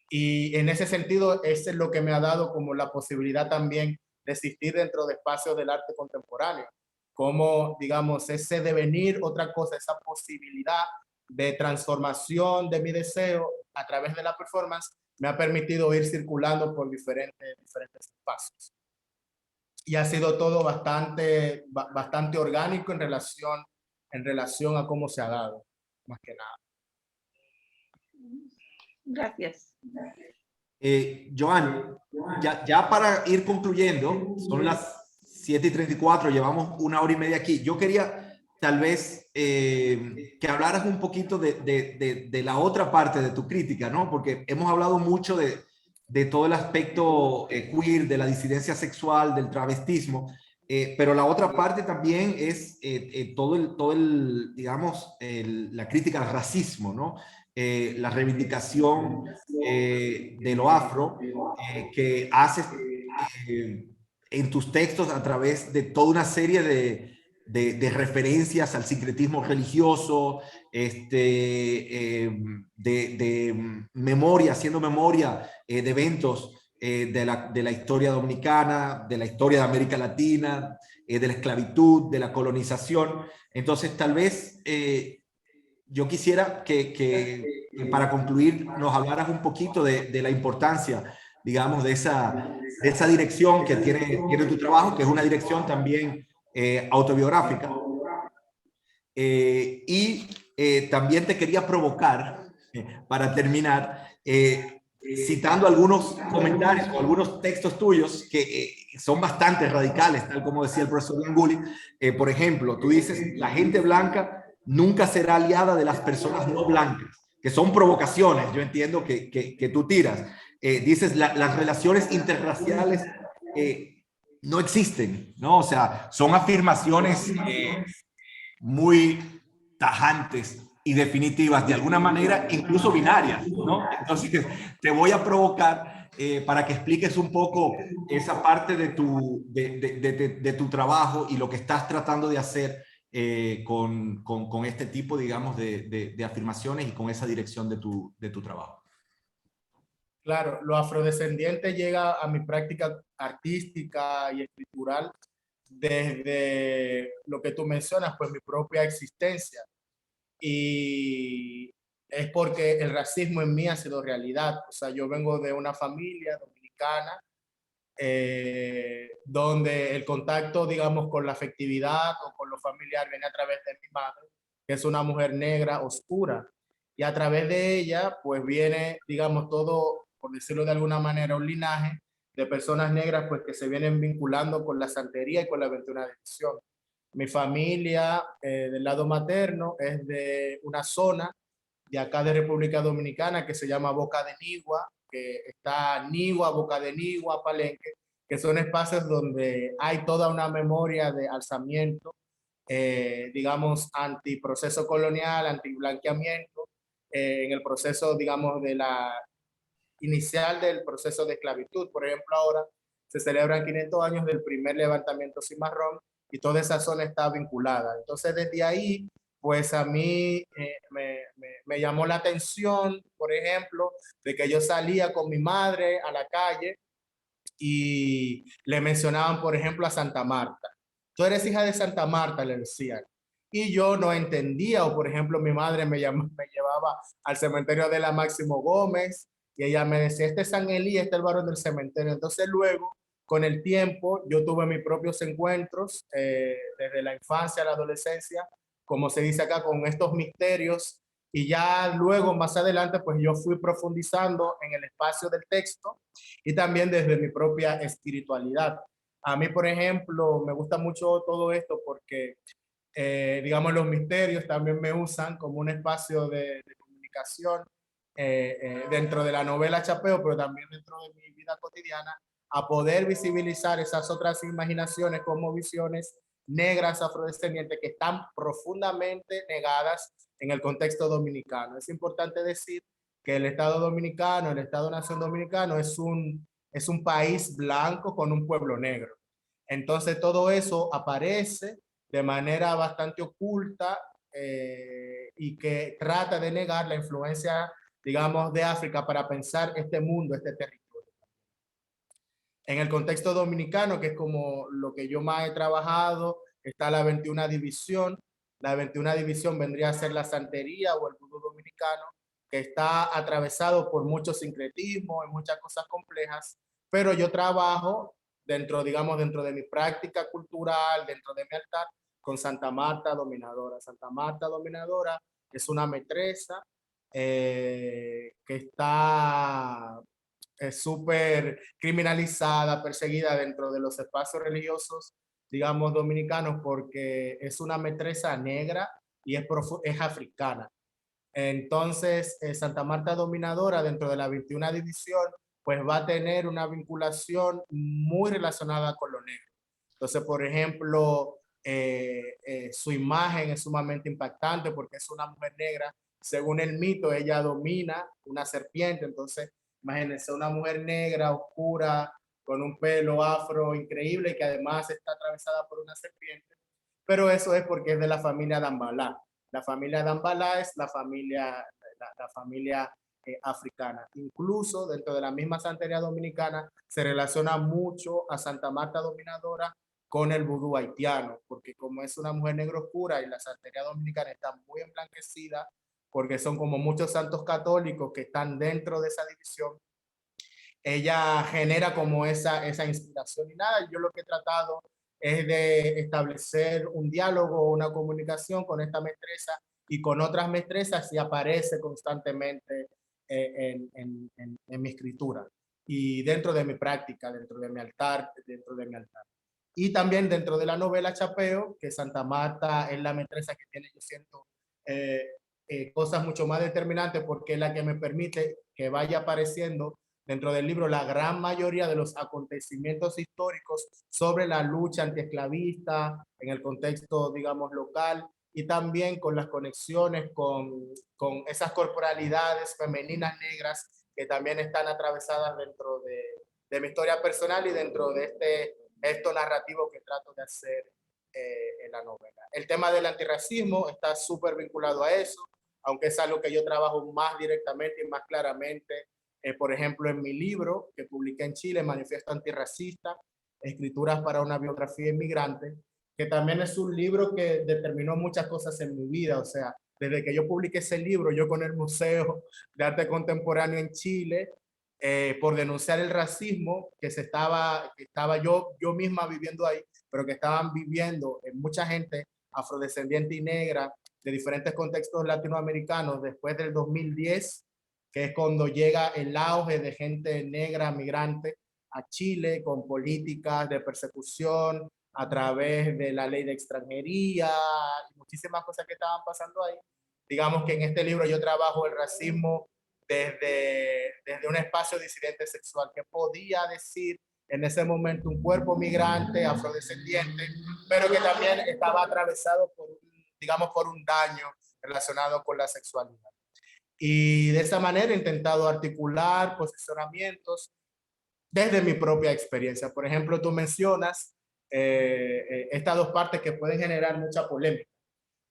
S2: Y en ese sentido, ese es lo que me ha dado como la posibilidad también de existir dentro de espacios del arte contemporáneo, como, digamos, ese devenir, otra cosa, esa posibilidad de transformación de mi deseo a través de la performance, me ha permitido ir circulando por diferentes espacios. Y ha sido todo bastante orgánico en relación a cómo se ha dado, más que nada.
S5: Gracias.
S1: Joan, ya para ir concluyendo, son las 7:34, llevamos 1 hora y media aquí. Yo quería tal vez que hablaras un poquito de la otra parte de tu crítica, ¿no? Porque hemos hablado mucho de todo el aspecto queer, de la disidencia sexual, del travestismo, pero la otra parte también es todo el digamos, la crítica al racismo, ¿no? La reivindicación de lo afro que haces en tus textos a través de toda una serie de referencias al sincretismo religioso, de memoria, haciendo memoria de eventos de la historia dominicana, de la historia de América Latina, de la esclavitud, de la colonización. Entonces, tal vez yo quisiera que para concluir nos hablaras un poquito de la importancia, digamos, de esa dirección que tiene tu trabajo, que es una dirección también autobiográfica. También te quería provocar, para terminar, citando algunos comentarios o algunos textos tuyos que son bastante radicales, tal como decía el profesor Ganguly. Por ejemplo, tú dices, la gente blanca nunca será aliada de las personas no blancas, que son provocaciones, yo entiendo que tú tiras. Dices, las relaciones interraciales no existen, ¿no? O sea, son afirmaciones muy tajantes y definitivas, de alguna manera, incluso binarias, ¿no? Entonces, te voy a provocar para que expliques un poco esa parte de tu trabajo y lo que estás tratando de hacer con este tipo, digamos, de afirmaciones y con esa dirección de tu trabajo.
S2: Claro, lo afrodescendiente llega a mi práctica artística y escritural desde lo que tú mencionas, pues mi propia existencia. Y es porque el racismo en mí ha sido realidad. O sea, yo vengo de una familia dominicana donde el contacto, digamos, con la afectividad o con lo familiar viene a través de mi madre, que es una mujer negra oscura. Y a través de ella, pues viene, digamos, todo, por decirlo de alguna manera, un linaje de personas negras, pues que se vienen vinculando con la santería y con la 21ª división. Mi familia del lado materno es de una zona de acá de República Dominicana que se llama Boca de Nigua, que está Nigua, Boca de Nigua, Palenque, que son espacios donde hay toda una memoria de alzamiento, digamos, antiproceso colonial, antiblanqueamiento, en el proceso, digamos, de la inicial del proceso de esclavitud. Por ejemplo, ahora se celebran 500 años del primer levantamiento cimarrón y toda esa zona está vinculada. Entonces, desde ahí, pues a mí me llamó la atención, por ejemplo, de que yo salía con mi madre a la calle y le mencionaban, por ejemplo, a Santa Marta. tú eres hija de Santa Marta, le decían. Y yo no entendía, o por ejemplo, mi madre me llevaba al cementerio de la Máximo Gómez, y ella me decía, este es San Elí, este es el varón del cementerio. Entonces luego, con el tiempo, yo tuve mis propios encuentros, desde la infancia a la adolescencia, como se dice acá, con estos misterios, y ya luego, más adelante, pues yo fui profundizando en el espacio del texto y también desde mi propia espiritualidad. A mí, por ejemplo, me gusta mucho todo esto porque, digamos, los misterios también me usan como un espacio de comunicación dentro de la novela Chapeo, pero también dentro de mi vida cotidiana, a poder visibilizar esas otras imaginaciones como visiones negras afrodescendientes que están profundamente negadas en el contexto dominicano. Es importante decir que el Estado Dominicano, el Estado-Nación Dominicano es un país blanco con un pueblo negro. Entonces todo eso aparece de manera bastante oculta y que trata de negar la influencia, digamos, de África para pensar este mundo, este territorio. En el contexto dominicano, que es como lo que yo más he trabajado, está la 21 División. La 21 División vendría a ser la santería o el vudú dominicano, que está atravesado por muchos sincretismos y muchas cosas complejas, pero yo trabajo dentro, digamos, dentro de mi práctica cultural, dentro de mi altar, con Santa Marta Dominadora. Santa Marta Dominadora es una metresa que está súper criminalizada, perseguida dentro de los espacios religiosos, digamos, dominicanos, porque es una metresa negra y es africana. Entonces, Santa Marta Dominadora, dentro de la 21 División, pues va a tener una vinculación muy relacionada con lo negro. Entonces, por ejemplo, su imagen es sumamente impactante porque es una mujer negra. Según el mito, ella domina una serpiente. Entonces, imagínense una mujer negra, oscura, con un pelo afro increíble que además está atravesada por una serpiente. Pero eso es porque es de la familia Dambalá. La familia Dambalá es la familia africana. Incluso dentro de la misma santería dominicana se relaciona mucho a Santa Marta Dominadora con el vudú haitiano, porque como es una mujer negra oscura y la santería dominicana está muy emblanquecida, porque son como muchos santos católicos que están dentro de esa división, ella genera como esa inspiración y nada. Yo lo que he tratado es de establecer un diálogo, una comunicación con esta mestresa y con otras mestresas y aparece constantemente en mi escritura y dentro de mi práctica, dentro de mi altar, Y también dentro de la novela Chapeo, que Santa Marta es la mestresa que tiene, yo siento, cosas mucho más determinantes porque es la que me permite que vaya apareciendo dentro del libro la gran mayoría de los acontecimientos históricos sobre la lucha antiesclavista en el contexto, digamos, local y también con las conexiones con esas corporalidades femeninas negras que también están atravesadas dentro de mi historia personal y dentro de esto narrativo que trato de hacer en la novela. El tema del antirracismo está súper vinculado a eso, aunque es algo que yo trabajo más directamente y más claramente. Por ejemplo, en mi libro que publiqué en Chile, Manifiesto Antirracista, Escrituras para una biografía inmigrante, que también es un libro que determinó muchas cosas en mi vida. O sea, desde que yo publiqué ese libro, yo con el Museo de Arte Contemporáneo en Chile, por denunciar el racismo que estaba yo misma viviendo ahí, pero que estaban viviendo mucha gente afrodescendiente y negra de diferentes contextos latinoamericanos después del 2010, que es cuando llega el auge de gente negra migrante a Chile con políticas de persecución a través de la ley de extranjería y muchísimas cosas que estaban pasando ahí. Digamos que en este libro yo trabajo el racismo desde un espacio disidente sexual que podía decir en ese momento un cuerpo migrante, afrodescendiente, pero que también estaba atravesado por un daño relacionado con la sexualidad. Y de esa manera he intentado articular posicionamientos desde mi propia experiencia. Por ejemplo, tú mencionas estas dos partes que pueden generar mucha polémica,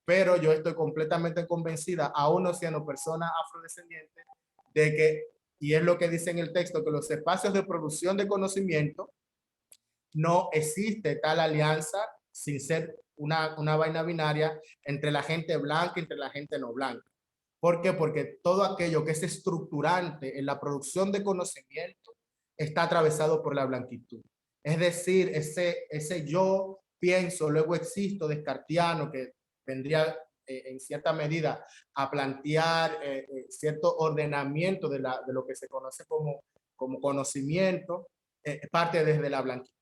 S2: pero yo estoy completamente convencida, aún no siendo persona afrodescendiente, de que, y es lo que dice en el texto, que los espacios de producción de conocimiento no existe tal alianza sin ser una vaina binaria entre la gente blanca y entre la gente no blanca. ¿Por qué? Porque todo aquello que es estructurante en la producción de conocimiento está atravesado por la blanquitud. Es decir, ese yo pienso, luego existo descartiano que vendría en cierta medida a plantear cierto ordenamiento de lo que se conoce como conocimiento, parte desde la blanquitud.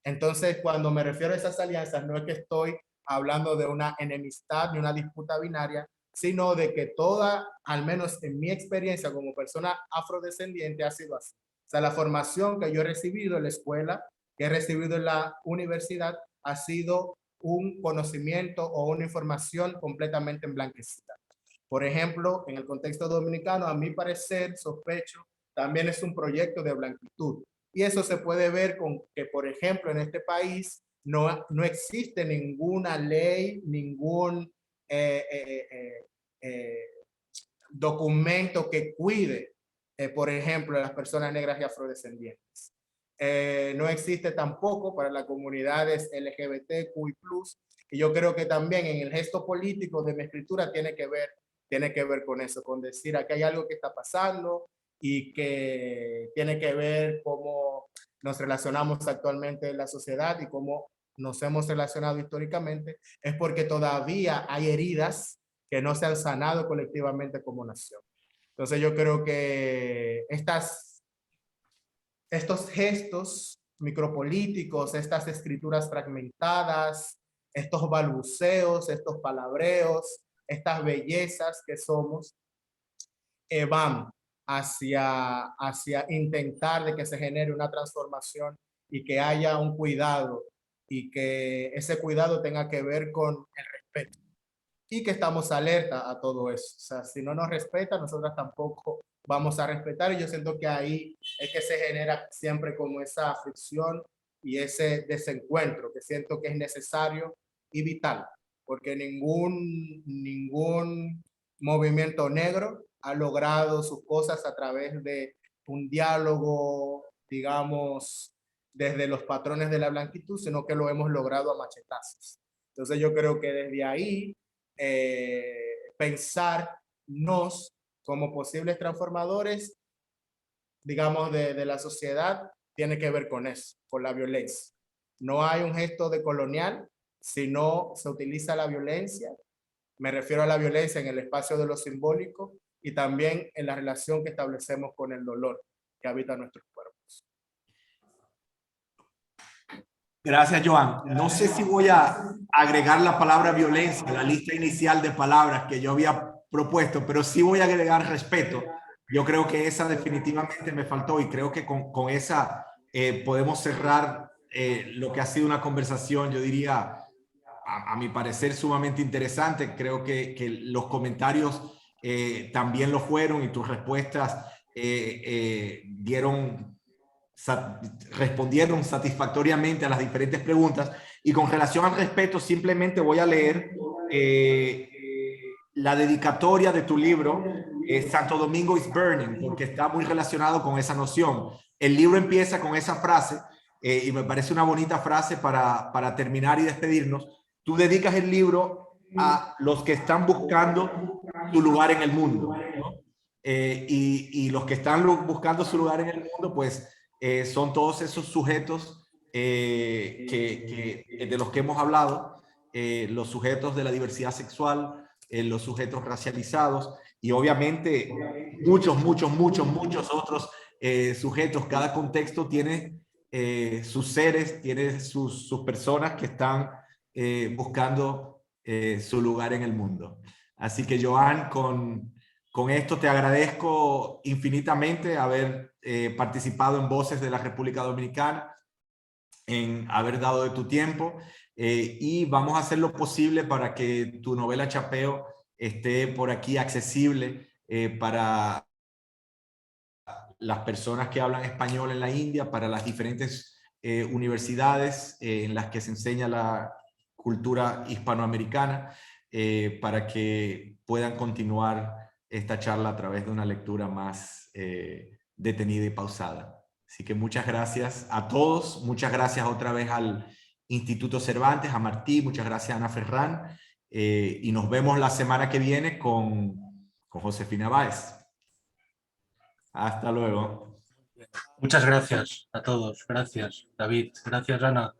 S2: Entonces, cuando me refiero a esas alianzas, no es que estoy hablando de una enemistad ni una disputa binaria, sino de que toda, al menos en mi experiencia como persona afrodescendiente, ha sido así. O sea, la formación que yo he recibido en la escuela, que he recibido en la universidad, ha sido un conocimiento o una información completamente emblanquecida. Por ejemplo, en el contexto dominicano, a mi parecer, sospecho, también es un proyecto de blanquitud. Y eso se puede ver con que, por ejemplo, en este país no existe ninguna ley, ningún documento que cuide, por ejemplo, a las personas negras y afrodescendientes. No existe tampoco para las comunidades LGBTQI+, y yo creo que también en el gesto político de mi escritura tiene que ver con eso, con decir aquí hay algo que está pasando y que tiene que ver cómo nos relacionamos actualmente en la sociedad y cómo nos hemos relacionado históricamente, es porque todavía hay heridas que no se han sanado colectivamente como nación. Entonces yo creo que estos gestos micropolíticos, estas escrituras fragmentadas, estos balbuceos, estos palabreos, estas bellezas que somos, van hacia intentar de que se genere una transformación y que haya un cuidado y que ese cuidado tenga que ver con el respeto y que estamos alerta a todo eso. O sea, si no nos respeta, nosotras tampoco vamos a respetar, y yo siento que ahí es que se genera siempre como esa fricción y ese desencuentro que siento que es necesario y vital, porque ningún movimiento negro ha logrado sus cosas a través de un diálogo, digamos, desde los patrones de la blanquitud, sino que lo hemos logrado a machetazos. Entonces yo creo que desde ahí pensarnos como posibles transformadores, digamos, de la sociedad, tiene que ver con eso, con la violencia. No hay un gesto de colonial, sino se utiliza la violencia. Me refiero a la violencia en el espacio de lo simbólico y también en la relación que establecemos con el dolor que habita nuestros cuerpos.
S1: Gracias, Joan. No sé si voy a agregar la palabra violencia a la lista inicial de palabras que yo había propuesto, pero sí voy a agregar respeto. Yo creo que esa definitivamente me faltó, y creo que con esa podemos cerrar lo que ha sido una conversación, yo diría, a mi parecer, sumamente interesante. Creo que los comentarios también lo fueron, y tus respuestas respondieron satisfactoriamente a las diferentes preguntas. Y con relación al respeto, simplemente voy a leer la dedicatoria de tu libro, Santo Domingo is Burning, porque está muy relacionado con esa noción. El libro empieza con esa frase, y me parece una bonita frase para terminar y despedirnos. Tú dedicas el libro a los que están buscando su lugar en el mundo, ¿no? Y los que están buscando su lugar en el mundo, pues son todos esos sujetos de los que hemos hablado, los sujetos de la diversidad sexual, los sujetos racializados, y obviamente muchos otros sujetos. Cada contexto tiene sus seres, tiene sus personas que están buscando su lugar en el mundo. Así que, Joan, con esto te agradezco infinitamente haber participado en Voces de la República Dominicana, en haber dado de tu tiempo, y vamos a hacer lo posible para que tu novela Chapeo esté por aquí accesible para las personas que hablan español en la India, para las diferentes universidades en las que se enseña la cultura hispanoamericana, para que puedan continuar esta charla a través de una lectura más detenida y pausada. Así que muchas gracias a todos, muchas gracias otra vez al Instituto Cervantes, a Martí, muchas gracias Ana Ferrán, y nos vemos la semana que viene con Josefina Báez. Hasta luego.
S6: Muchas gracias a todos. Gracias, David. Gracias, Ana.